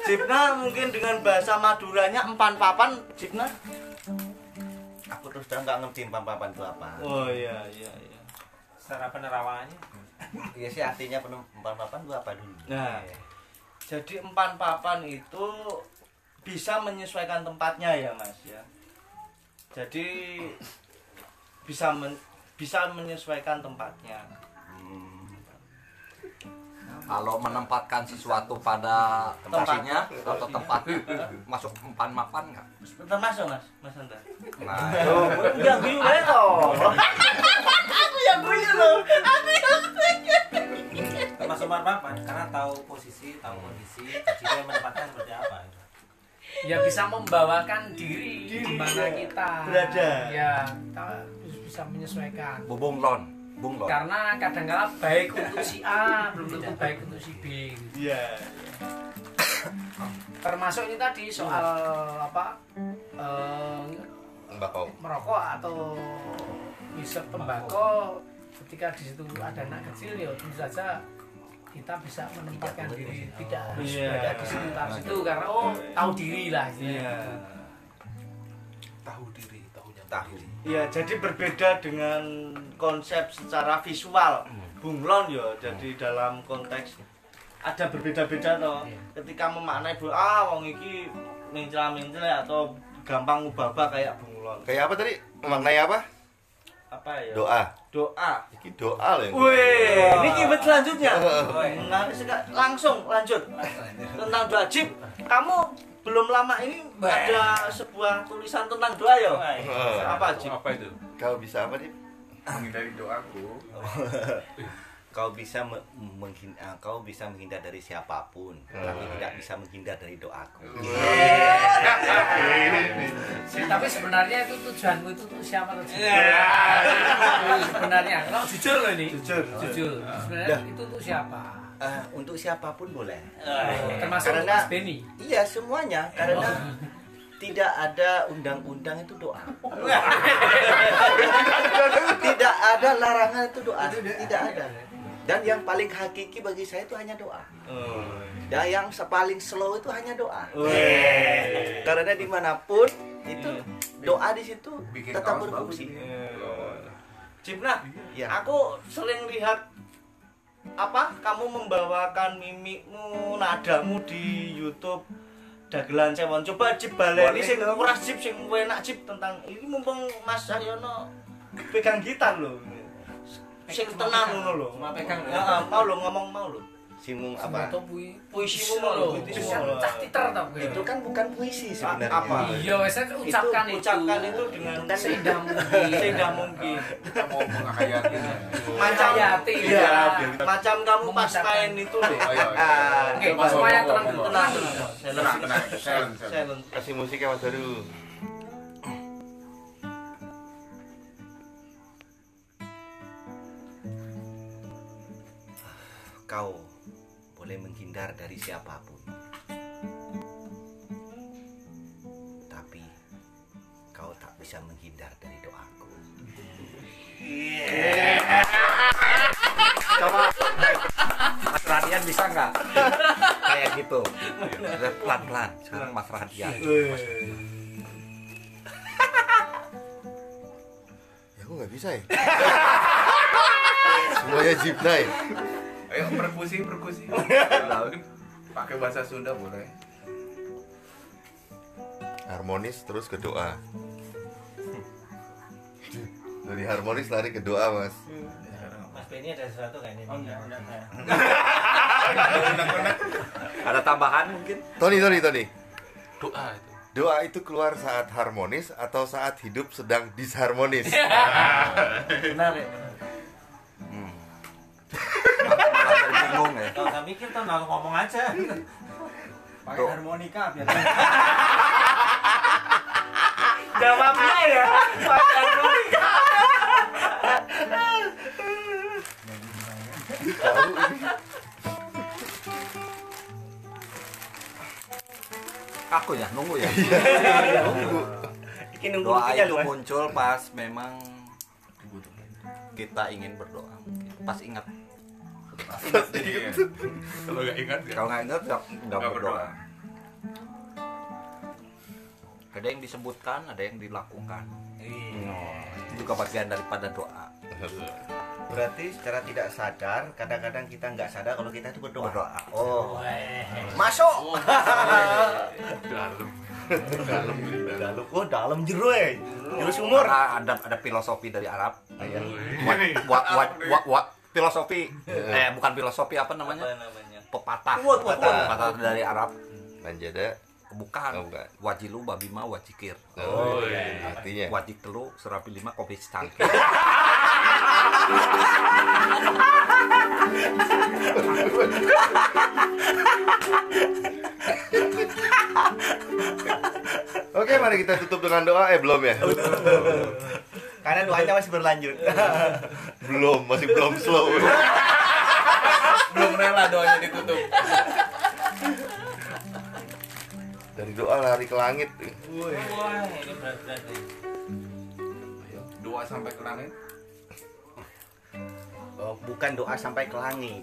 Speaker 9: Jipna mungkin dengan bahasa Maduranya empan papan, Jipna.
Speaker 2: Aku terus terang nggak ngerti empan-papan itu apa.
Speaker 9: Oh iya.
Speaker 3: secara penerawangannya
Speaker 2: Iya sih artinya empan-papan itu apa dulu?
Speaker 9: Nah, jadi empan papan itu bisa menyesuaikan tempatnya ya Mas ya. Jadi bisa menyesuaikan tempatnya.
Speaker 4: Kalau menempatkan sesuatu pada lokasinya atau tempatnya masuk empan mapan nggak?
Speaker 9: Termasuk Mas Santer.
Speaker 4: Nah,
Speaker 9: Enggak guyu wae toh. Aku yang guyu loh.
Speaker 3: termasuk marpapan karena tahu posisi tahu kondisi jika menempatkan seperti apa
Speaker 1: Ya bisa membawakan diri di mana kita
Speaker 9: berada.
Speaker 1: Ya, kita bisa menyesuaikan.
Speaker 4: bunglon.
Speaker 1: Karena kadang-kala baik untuk si A belum tentu baik untuk si B.
Speaker 9: Iya.
Speaker 1: Termasuk ini tadi soal apa
Speaker 5: Tembakau.
Speaker 1: merokok atau hisap tembakau. Ketika di situ ada anak kecil ya tentu saja kita bisa menempatkan diri tidak harus berada di sekitar situ karena tahu diri lah.
Speaker 6: Tahu diri, tahunya
Speaker 2: Tahu.
Speaker 9: Iya, jadi berbeda dengan konsep secara visual. Bunglon ya, jadi dalam konteks ada berbeda-beda toh. Ketika memaknai wong iki mencela-mencela atau gampang ngubah kayak bunglon.
Speaker 5: Kayak apa tadi? Memaknai apa?
Speaker 9: Apa ya?
Speaker 5: Doa. Ini doa loh yang.
Speaker 9: Wih, ini keyword selanjutnya. Menarik sekali. Langsung lanjut tentang doa. Jip, kamu belum lama ini ada sebuah tulisan tentang doa ya? Apa Jip?
Speaker 6: Apa itu?
Speaker 5: Kau bisa apa nih?
Speaker 7: Menghindari doaku.
Speaker 2: kau bisa menghindar dari siapapun, tapi tidak bisa menghindar dari doaku.
Speaker 1: Tapi sebenarnya itu tujuanmu itu untuk siapa tuh? Sebenarnya, kalau jujur loh ini. Jujur. Sebenarnya itu untuk siapa?
Speaker 2: Untuk siapapun boleh.
Speaker 1: Termasuk
Speaker 2: Karena
Speaker 1: Mas Benny.
Speaker 2: Iya, semuanya, karena tidak ada undang-undang itu doa. Tidak ada larangan itu doa, tidak ada. Dan yang paling hakiki bagi saya itu hanya doa. Dan yang paling slow itu hanya doa. Karena dimanapun itu doa di situ tetap berfungsi.
Speaker 9: Cipna,
Speaker 2: Ya.
Speaker 9: aku sering lihat kamu membawakan mimikmu, nadamu di YouTube Dagelan Cewon. Coba Cip baleni sing ora Cip sing enak Cip tentang ini mumpung Mas Cahyono pegang gitar lho. Sing tenang ngono lho.
Speaker 3: Cuma pegang lho.
Speaker 9: Heeh, mau lho ngomong mau lho.
Speaker 2: Singgung apa?
Speaker 1: Atau
Speaker 9: Puisimu
Speaker 1: mau
Speaker 9: lho,
Speaker 1: cah titer tau gue.
Speaker 2: Itu kan bukan puisi sebenarnya.
Speaker 9: Apa?
Speaker 1: Iya, saya ucapkan itu.
Speaker 9: Ucapkan itu dengan
Speaker 2: Kan
Speaker 1: seindah mungkin.
Speaker 9: seindah mungkin.
Speaker 8: Kita mau menghayati.
Speaker 9: Macam
Speaker 1: Hayati,
Speaker 9: iya,
Speaker 1: ya.
Speaker 9: macam kamu pas
Speaker 1: Mengucapkan.
Speaker 9: main itu loh.
Speaker 1: Oke, semuanya tenang dulu.
Speaker 9: Tenang.
Speaker 8: Tenang.
Speaker 9: Silent.
Speaker 5: Kasih musiknya Mas Baru.
Speaker 2: Kau boleh menghindar dari siapapun, tapi kau tak bisa menghindar dari doaku.
Speaker 4: Coba Mas Radian bisa nggak? Kayak gitu. Pelan-pelan. Sekarang Mas Radian.
Speaker 5: Ya aku nggak bisa ya. Semuanya Jipna ya.
Speaker 8: Ayo perkusi. Pakai bahasa Sunda boleh.
Speaker 5: Harmonis terus ke doa. Dari harmonis lari ke doa, Mas.
Speaker 3: Mas Benny ada sesuatu kayaknya. Oh enggak.
Speaker 4: Ada tambahan mungkin?
Speaker 5: Tony.
Speaker 6: Doa itu.
Speaker 5: Doa itu keluar saat harmonis atau saat hidup sedang disharmonis?
Speaker 9: Benar ya.
Speaker 4: Bingung ya.
Speaker 3: Kalau saya mikir tuh langsung ngomong aja.
Speaker 8: Pakai harmonika biar.
Speaker 9: Jawabnya ya. Pakai harmonika.
Speaker 4: Aku ya, nunggu ya.
Speaker 2: Ini nunggu
Speaker 4: Doa
Speaker 2: buktinya
Speaker 4: itu
Speaker 2: loh, Mas.
Speaker 4: muncul pas memang kita ingin berdoa. Pas ingat.
Speaker 6: Kalau nggak ingat ya.
Speaker 4: Kalau nggak ingat nggak berdoa. Ada yang disebutkan, ada yang dilakukan. Itu juga bagian daripada doa.
Speaker 2: Berarti secara tidak sadar, kadang-kadang kita nggak sadar kalau kita itu berdoa.
Speaker 4: Berdoa.
Speaker 2: Oh, masuk.
Speaker 6: Dalam.
Speaker 2: Oh, dalam jero ya. Jero sumur.
Speaker 4: Karena ada filosofi dari Arab.
Speaker 2: Iya.
Speaker 4: Filosofi bukan filosofi apa namanya? Pepatah.
Speaker 2: Kuat.
Speaker 4: Pepatah dari Arab.
Speaker 5: Manjada.
Speaker 4: Bukan.
Speaker 5: Oh, bukan.
Speaker 4: Wajilu babima wajikir.
Speaker 5: Oh, artinya.
Speaker 4: Wajik telu serapi 5 kopi secangkir.
Speaker 5: Oke, mari kita tutup dengan doa. Belum ya?
Speaker 2: Karena doanya masih berlanjut.
Speaker 5: Masih belum slow.
Speaker 8: Belum rela doanya ditutup.
Speaker 5: Dari doa lari ke langit.
Speaker 3: Wah, ini berat-berat nih.
Speaker 8: Doa sampai ke langit.
Speaker 2: Oh, bukan doa sampai ke langit.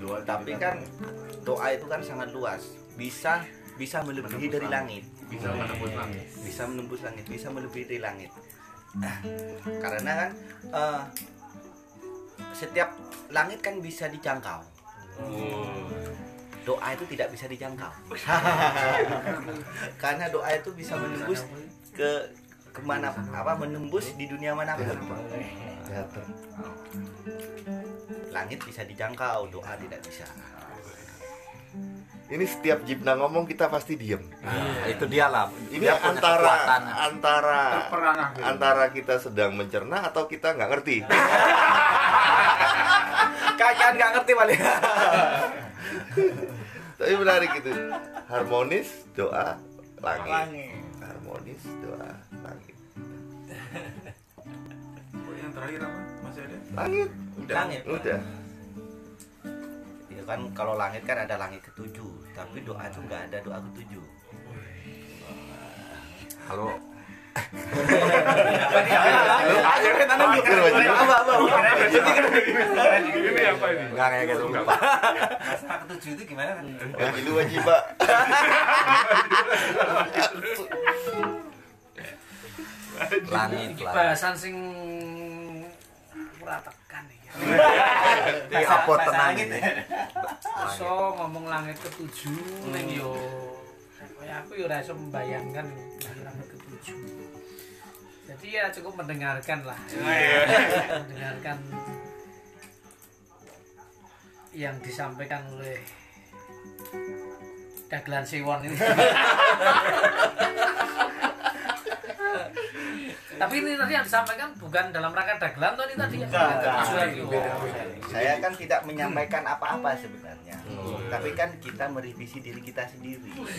Speaker 5: Doa
Speaker 2: Tapi kan doa itu kan sangat luas. Bisa melebihi dari langit.
Speaker 8: Bisa menembus langit.
Speaker 2: Bisa menembus langit, bisa melebihi dari langit. Karena kan setiap langit kan bisa dijangkau. Doa itu tidak bisa dijangkau. Karena doa itu bisa menembus kemana menembus di dunia manapun. Langit bisa dijangkau, doa tidak bisa.
Speaker 5: Ini setiap Jipna ngomong kita pasti diem.
Speaker 4: Itu dia lah.
Speaker 5: Ini
Speaker 4: Dia punya kekuatan.
Speaker 5: antara kita sedang mencerna atau kita nggak ngerti.
Speaker 2: Kakak nggak ngerti paling.
Speaker 5: Tapi menarik itu. Harmonis doa langit. Harmonis doa langit.
Speaker 7: Yang terakhir apa? Masih ada?
Speaker 5: Langit.
Speaker 3: Langit.
Speaker 5: Udah.
Speaker 2: Ya kan kalau langit kan ada langit ketujuh, tapi doa itu nggak ada doa ketujuh.
Speaker 4: Halo.
Speaker 6: Ini apa ini?
Speaker 4: Enggak kayak gitu lupa.
Speaker 3: Masalah ketujuh itu gimana kan?
Speaker 5: Wajilu wajiba.
Speaker 4: Langit
Speaker 1: Iki
Speaker 4: lah.
Speaker 1: bahasan sing ora tekan iki.
Speaker 4: Ini apa tenang ini?
Speaker 1: So ngomong langit ketujuh ning yo kayak aku yo ora iso membayangkan langit ketujuh. Jadi ya cukup mendengarkan lah. Mendengarkan yang disampaikan oleh Dagelan Siwon ini. Tapi ini tadi yang disampaikan bukan dalam rangka dagelan tuh ini tadi ya.
Speaker 2: Saya kan tidak menyampaikan apa-apa sebenarnya, tapi kan kita merevisi diri kita sendiri.
Speaker 4: Itu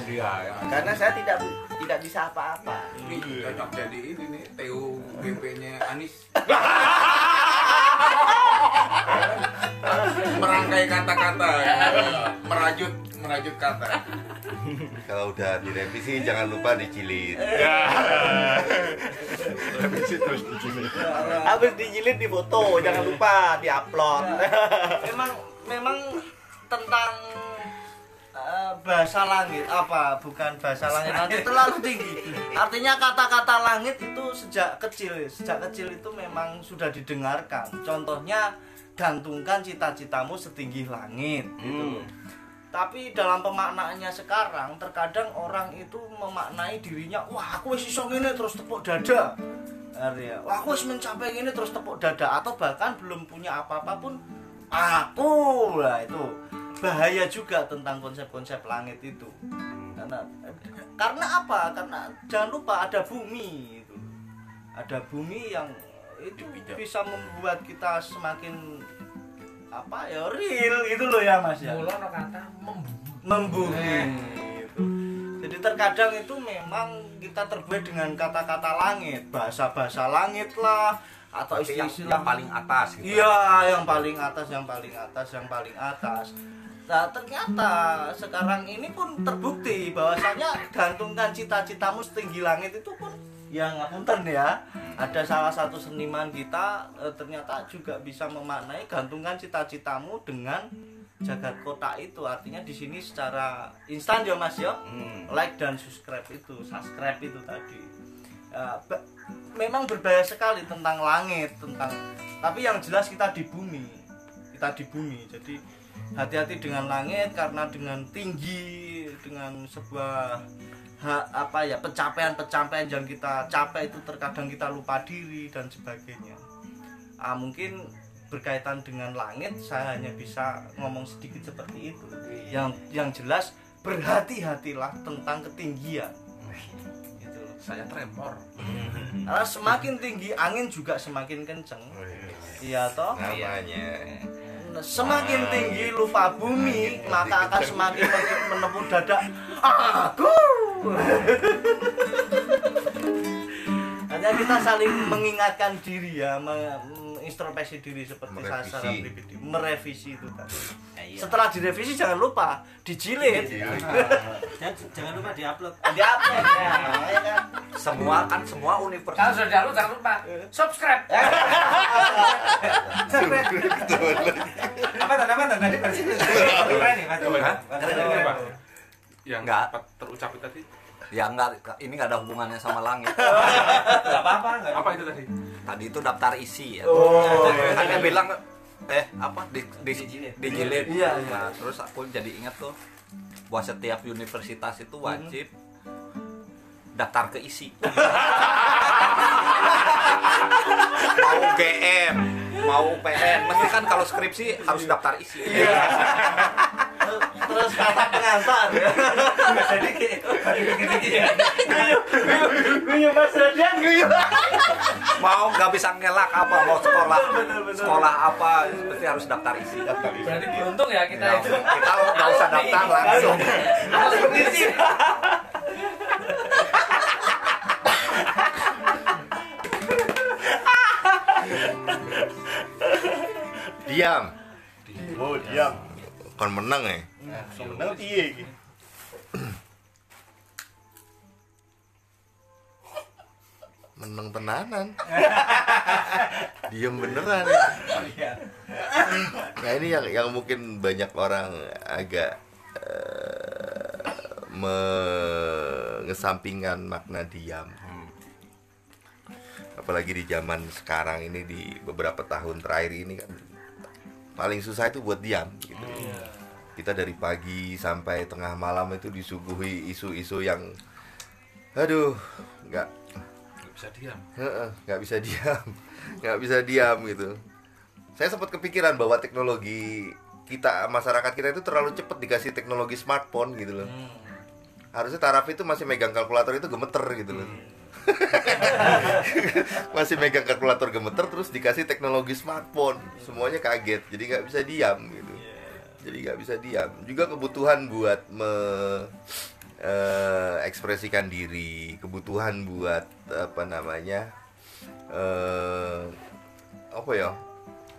Speaker 4: dia ya.
Speaker 2: Karena saya tidak bisa apa-apa.
Speaker 7: Ini cocok jadi ini nih TUGP-nya Anis. Merangkai kata-kata, merajut kata.
Speaker 5: Kalau udah direvisi jangan lupa dicilid.
Speaker 9: Habis dijilid di foto, jangan lupa diupload. memang tentang bahasa langit bukan bahasa langit nanti terlalu tinggi. Artinya kata-kata langit itu sejak kecil itu memang sudah didengarkan. Contohnya gantungkan cita-citamu setinggi langit gitu. Tapi dalam pemaknaannya sekarang terkadang orang itu memaknai dirinya, wah aku wis iso ngene terus tepuk dada. Artinya, wah aku wis mencapai ngene terus tepuk dada, atau bahkan belum punya apa-apa pun aku. Lah itu bahaya juga tentang konsep-konsep langit itu. Karena apa? Karena jangan lupa ada bumi itu. Ada bumi yang itu bisa membuat kita semakin real gitu loh ya Mas ya.
Speaker 1: Mula ono kata
Speaker 9: Membumi gitu. Jadi terkadang itu memang kita terbuat dengan kata-kata langit, bahasa-bahasa langit lah, atau istilah
Speaker 4: yang paling atas gitu.
Speaker 9: Iya, yang paling atas. Nah, ternyata sekarang ini pun terbukti bahwasanya gantungkan cita-citamu setinggi langit itu pun yang ngapunten ya. Ada salah satu seniman kita ternyata juga bisa memaknai gantungkan cita-citamu dengan jagat kotak itu. Artinya di sini secara instan ya Mas ya. Like dan subscribe itu tadi. Memang berbahaya sekali tentang langit, tapi yang jelas kita di bumi. Jadi hati-hati dengan langit, karena dengan tinggi, dengan sebuah pencapaian yang kita capai itu terkadang kita lupa diri dan sebagainya. Mungkin berkaitan dengan langit saya hanya bisa ngomong sedikit seperti itu. Yang jelas berhati-hatilah tentang ketinggian. Gitu.
Speaker 6: Saya tremor.
Speaker 9: Karena semakin tinggi angin juga semakin kenceng. Iya toh?
Speaker 5: Namanya.
Speaker 9: Semakin tinggi lupa bumi, maka akan semakin menepuk dada aku. Hanya kita saling mengingatkan diri ya, introspeksi diri seperti sasaran pribadi, merevisi itu tadi. Setelah direvisi jangan lupa dijilid.
Speaker 3: Jangan lupa diupload.
Speaker 9: Diupload ya.
Speaker 4: Semua universitas.
Speaker 1: Kalau sudah diupload jangan lupa subscribe.
Speaker 3: Apa tadi versi itu? Keren nih, Mas.
Speaker 6: Yang
Speaker 4: Enggak.
Speaker 6: terucap itu tadi.
Speaker 4: Ya enggak, ini enggak ada hubungannya sama langit.
Speaker 3: Enggak apa-apa.
Speaker 6: Apa itu tadi?
Speaker 4: Tadi itu daftar isi ya. Kan dia bilang dijilid.
Speaker 9: Iya.
Speaker 4: Nah, terus aku jadi ingat tuh bahwa setiap universitas itu wajib daftar ke isi. Mau GM, mau UPN, mesti kan kalau skripsi harus daftar isi.
Speaker 9: Terus kata pengantar ya.
Speaker 3: Jadi kayak
Speaker 9: Guyu Mas Radian guyu.
Speaker 4: mau nggak bisa ngelak apa, mau sekolah apa, pasti harus daftar isi.
Speaker 1: Berarti beruntung ya kita itu.
Speaker 4: Kita nggak usah daftar langsung.
Speaker 1: Langsung isi.
Speaker 5: Diam.
Speaker 9: Oh, diam.
Speaker 5: Kon menang ya.
Speaker 9: Menang piye iki?
Speaker 5: Menang tenanan. Diam beneran. Nah ini yang mungkin banyak orang agak mengesampingkan makna diam. Apalagi di zaman sekarang ini, di beberapa tahun terakhir ini kan paling susah itu buat diam gitu. Kita dari pagi sampai tengah malam itu disuguhi isu-isu yang aduh, nggak
Speaker 6: bisa diam.
Speaker 5: Nggak bisa diam gitu. Saya sempat kepikiran bahwa teknologi kita, masyarakat kita itu terlalu cepat dikasih teknologi smartphone gitu loh. Harusnya taraf itu masih megang kalkulator itu gemeter gitu loh. Masih megang kalkulator gemeter terus dikasih teknologi smartphone, semuanya kaget, jadi nggak bisa diam gitu. Jadi nggak bisa diam. Juga kebutuhan buat ekspresikan diri, kebutuhan buat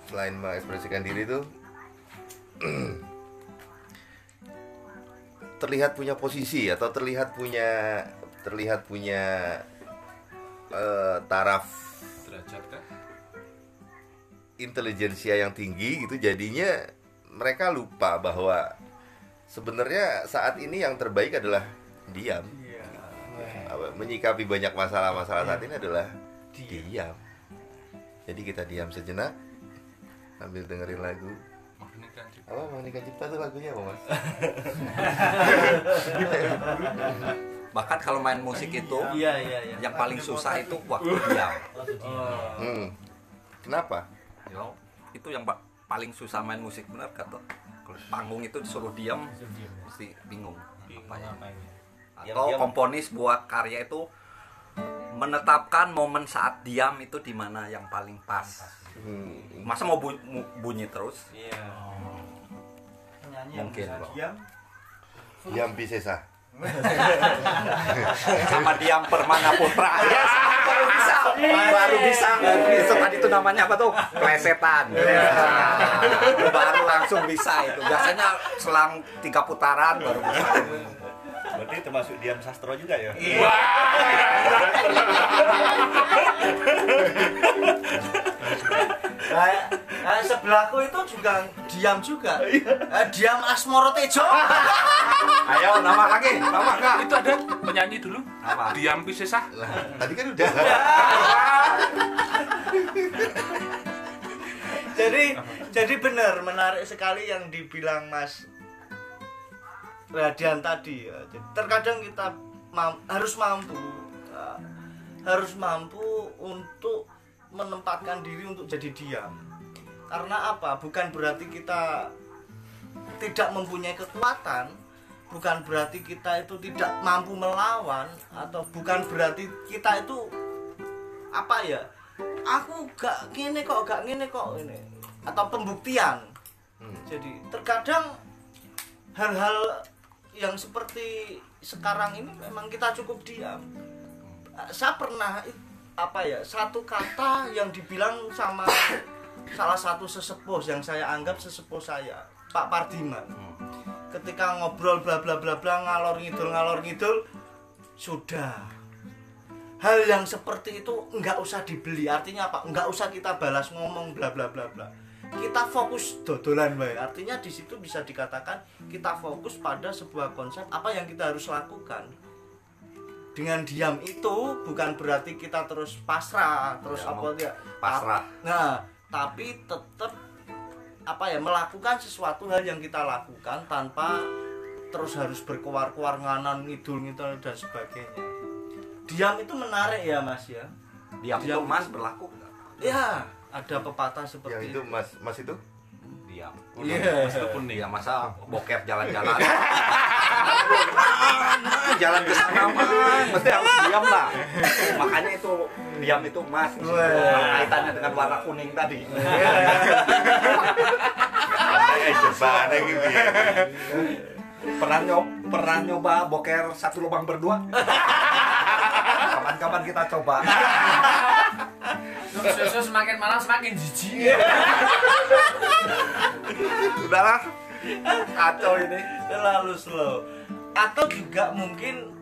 Speaker 5: selain mengekspresikan diri itu terlihat punya posisi atau terlihat punya taraf
Speaker 6: Derajat kah?
Speaker 5: intelijensia yang tinggi gitu, jadinya mereka lupa bahwa sebenarnya saat ini yang terbaik adalah diam. Menyikapi banyak masalah-masalah saat ini adalah diam. Jadi kita diam sejenak sambil dengerin lagu. Monika Cipta tuh lagunya apa, Mas?
Speaker 4: Bahkan kalau main musik itu, yang paling susah itu waktu diam.
Speaker 5: Kenapa?
Speaker 4: Itu yang paling susah main musik, benar kata. Panggung itu disuruh diam, mesti bingung apa ya. Atau komponis buat karya itu menetapkan momen saat diam itu di mana yang paling pas. Masa mau bunyi terus? Mungkin loh.
Speaker 5: Diam Pisesa.
Speaker 4: Sama Diam Permana Putra. Baru bisa. Itu tadi itu namanya apa tuh? Plesetan. Baru langsung bisa itu. Biasanya selang 3 putaran baru bisa.
Speaker 9: Berarti termasuk diam sastro juga ya?
Speaker 4: Iya.
Speaker 9: Sebelahku itu juga diam juga. Diam Asmoro Tejo.
Speaker 4: Ayo nama lagi, nama kak.
Speaker 6: Itu ada penyanyi dulu.
Speaker 4: Apa?
Speaker 6: Diam Pisesah.
Speaker 5: Tadi kan udah.
Speaker 9: Jadi benar, menarik sekali yang dibilang Mas Radian tadi ya. Jadi, terkadang kita harus mampu untuk menempatkan diri untuk jadi diam. Karena apa? Bukan berarti kita tidak mempunyai kekuatan, bukan berarti kita itu tidak mampu melawan, atau bukan berarti kita itu apa ya? Aku gak ngene kok ini, atau pembuktian. Jadi terkadang hal-hal yang seperti sekarang ini memang kita cukup diam. Saya pernah satu kata yang dibilang sama salah satu sesepuh yang saya anggap sesepuh saya, Pak Pardiman. Ketika ngobrol bla bla bla bla ngalor ngidul, sudah. Hal yang seperti itu enggak usah dibeli. Artinya apa? Enggak usah kita balas ngomong bla bla bla bla. Kita fokus dodolan bae. Artinya di situ bisa dikatakan kita fokus pada sebuah konsep apa yang kita harus lakukan. Dengan diam itu bukan berarti kita terus pasrah, terus
Speaker 4: pasrah.
Speaker 9: Nah, tapi tetap melakukan sesuatu hal yang kita lakukan tanpa terus harus berkuar-kuar nganan ngidul dan sebagainya. Diam itu menarik ya Mas ya.
Speaker 4: Diam itu Mas berlaku enggak?
Speaker 9: Ya, ada pepatah seperti
Speaker 5: itu. Mas itu
Speaker 4: diam.
Speaker 9: Iya.
Speaker 4: Mas itu pun nih, masa boker jalan-jalan. jalan ke sana Mas, mesti harus diam lah. Makanya itu diam itu Mas. Kaitannya dengan warna kuning tadi.
Speaker 5: Jebane gitu ya.
Speaker 4: Pernah nyoba boker satu lubang berdua? Kapan-kapan kita coba.
Speaker 1: Susu semakin malam semakin jijik.
Speaker 4: Udahlah. Kacau ini.
Speaker 9: Terlalu slow. Atau juga mungkin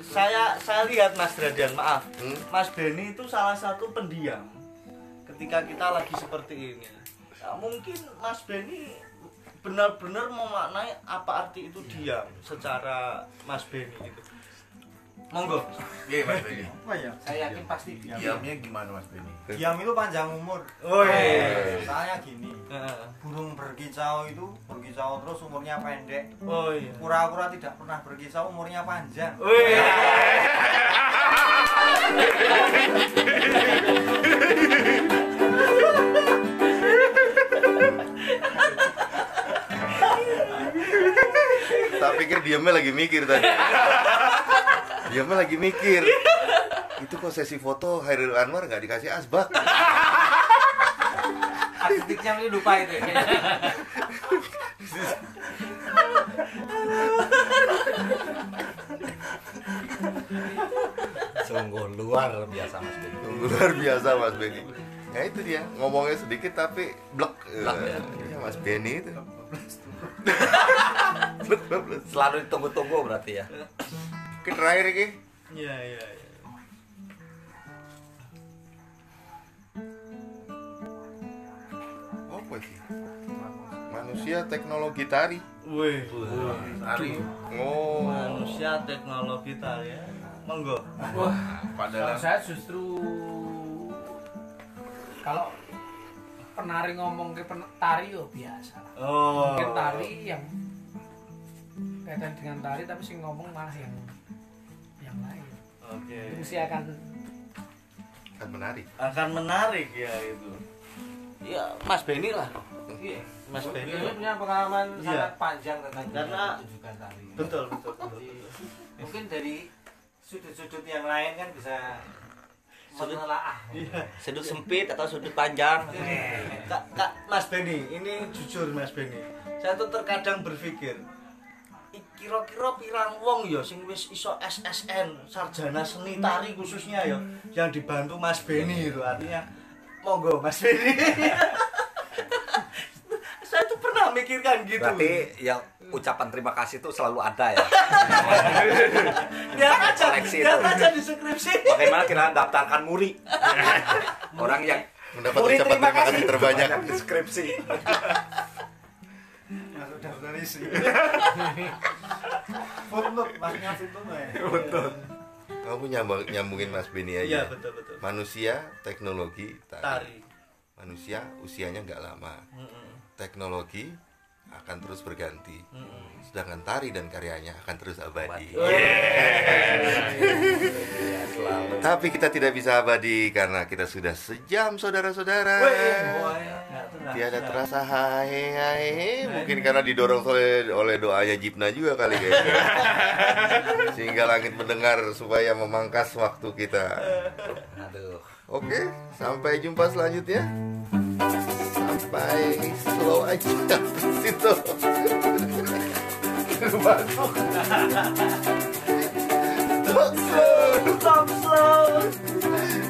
Speaker 9: saya lihat Mas Dradian, maaf, Mas Benny itu salah satu pendiam ketika kita lagi seperti ini. Ya, mungkin Mas Benny benar-benar memaknai apa arti itu diam secara Mas Benny itu. Monggo.
Speaker 7: Iya Mas Benny.
Speaker 8: Apa ya?
Speaker 1: Saya yakin pasti diam.
Speaker 7: Diamnya gimana Mas Benny?
Speaker 8: Diam itu panjang umur. Soalnya gini, burung berkicau itu berkicau terus umurnya pendek.
Speaker 9: Oh iya.
Speaker 8: Kura-kura tidak pernah berkicau umurnya panjang.
Speaker 5: Tak pikir diamnya lagi mikir tadi. Diamnya lagi mikir. Itu kok sesi foto Hairil Anwar nggak dikasih asbak?
Speaker 3: Artistiknya ini lupa itu.
Speaker 4: Sungguh luar biasa Mas Benny.
Speaker 5: Luar biasa Mas Benny. Ya itu dia, ngomongnya sedikit tapi blek. Ya, Mas Benny itu.
Speaker 4: Selalu ditunggu-tunggu berarti ya.
Speaker 5: Oke, terakhir ini.
Speaker 9: Iya.
Speaker 5: Apa sih? Manusia teknologi tari.
Speaker 9: Wih.
Speaker 7: Tari.
Speaker 5: Oh.
Speaker 9: Manusia teknologi tari ya. Monggo.
Speaker 1: Wah,
Speaker 7: Padahal
Speaker 1: kalau saya justru kalau penari ngomong ke tari yo biasa.
Speaker 9: Oh.
Speaker 1: Mungkin tari yang kaitan dengan tari tapi sing ngomong malah yang lain.
Speaker 9: Oke.
Speaker 1: Itu mesti akan
Speaker 5: Menarik.
Speaker 9: Akan menarik ya itu. Ya, Mas Benny lah.
Speaker 3: Iya.
Speaker 9: Mas Benny.
Speaker 3: Ini punya pengalaman
Speaker 9: Iya.
Speaker 3: sangat panjang tentang
Speaker 9: Karena-
Speaker 3: pertunjukan tari.
Speaker 9: Betul.
Speaker 3: Mungkin dari sudut-sudut yang lain kan bisa menelaah.
Speaker 9: Iya.
Speaker 2: Sudut sempit atau sudut panjang.
Speaker 9: Kak Mas Benny, ini jujur Mas Benny. Saya tuh terkadang berpikir kira-kira pirang wong ya sing wis iso SSN, sarjana seni tari khususnya ya yang dibantu Mas Benny itu artinya monggo Mas Benny. Saya tuh pernah mikirkan gitu.
Speaker 4: Berarti yang ucapan terima kasih itu selalu ada ya.
Speaker 9: Lihat aja,
Speaker 4: koleksi
Speaker 9: lihat
Speaker 4: itu.
Speaker 9: aja di skripsi.
Speaker 4: Bagaimana kita daftarkan muri? Orang yang
Speaker 5: Mendapat
Speaker 9: Murid,
Speaker 5: ucapan
Speaker 9: terima
Speaker 5: terima kasih
Speaker 9: kasih.
Speaker 5: terbanyak.
Speaker 4: banyak deskripsi.
Speaker 8: Masuk daftar isi. Footnote, masnya footnote ya.
Speaker 5: Kamu nyambungin Mas Benny aja.
Speaker 9: Iya, betul.
Speaker 5: Manusia teknologi tari.
Speaker 9: Tari.
Speaker 5: Manusia usianya nggak lama. Teknologi akan terus berganti. Sedangkan tari dan karyanya akan terus abadi. Tapi kita tidak bisa abadi karena kita sudah sejam, saudara-saudara. Tiada terasa hai. Mungkin karena didorong oleh doanya Jipna juga kali kayaknya. Sehingga langit mendengar supaya memangkas waktu kita.
Speaker 4: Aduh.
Speaker 5: Oke, sampai jumpa selanjutnya. Sampai slow aja situ. Talk slow.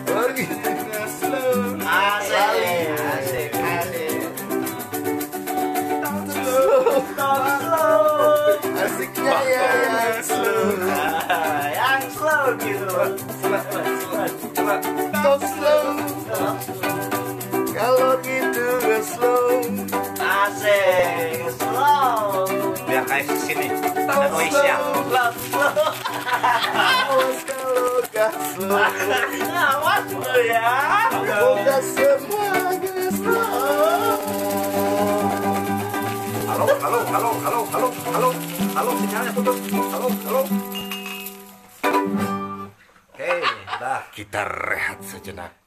Speaker 5: Pergi dengan slow.
Speaker 9: Asik.
Speaker 5: Asiknya ya yang slow.
Speaker 9: Yang slow gitu.
Speaker 5: Talk slow. Kalau gitu nggak slow.
Speaker 9: Asik, slow.
Speaker 4: Biar kayak di sini. Ada noise-nya.
Speaker 5: Awas kalau nggak slow.
Speaker 9: Awas lu ya.
Speaker 5: Semoga semuanya slow.
Speaker 4: Halo, sinyalnya putus. Halo. Oke, dah.
Speaker 5: Kita rehat sejenak.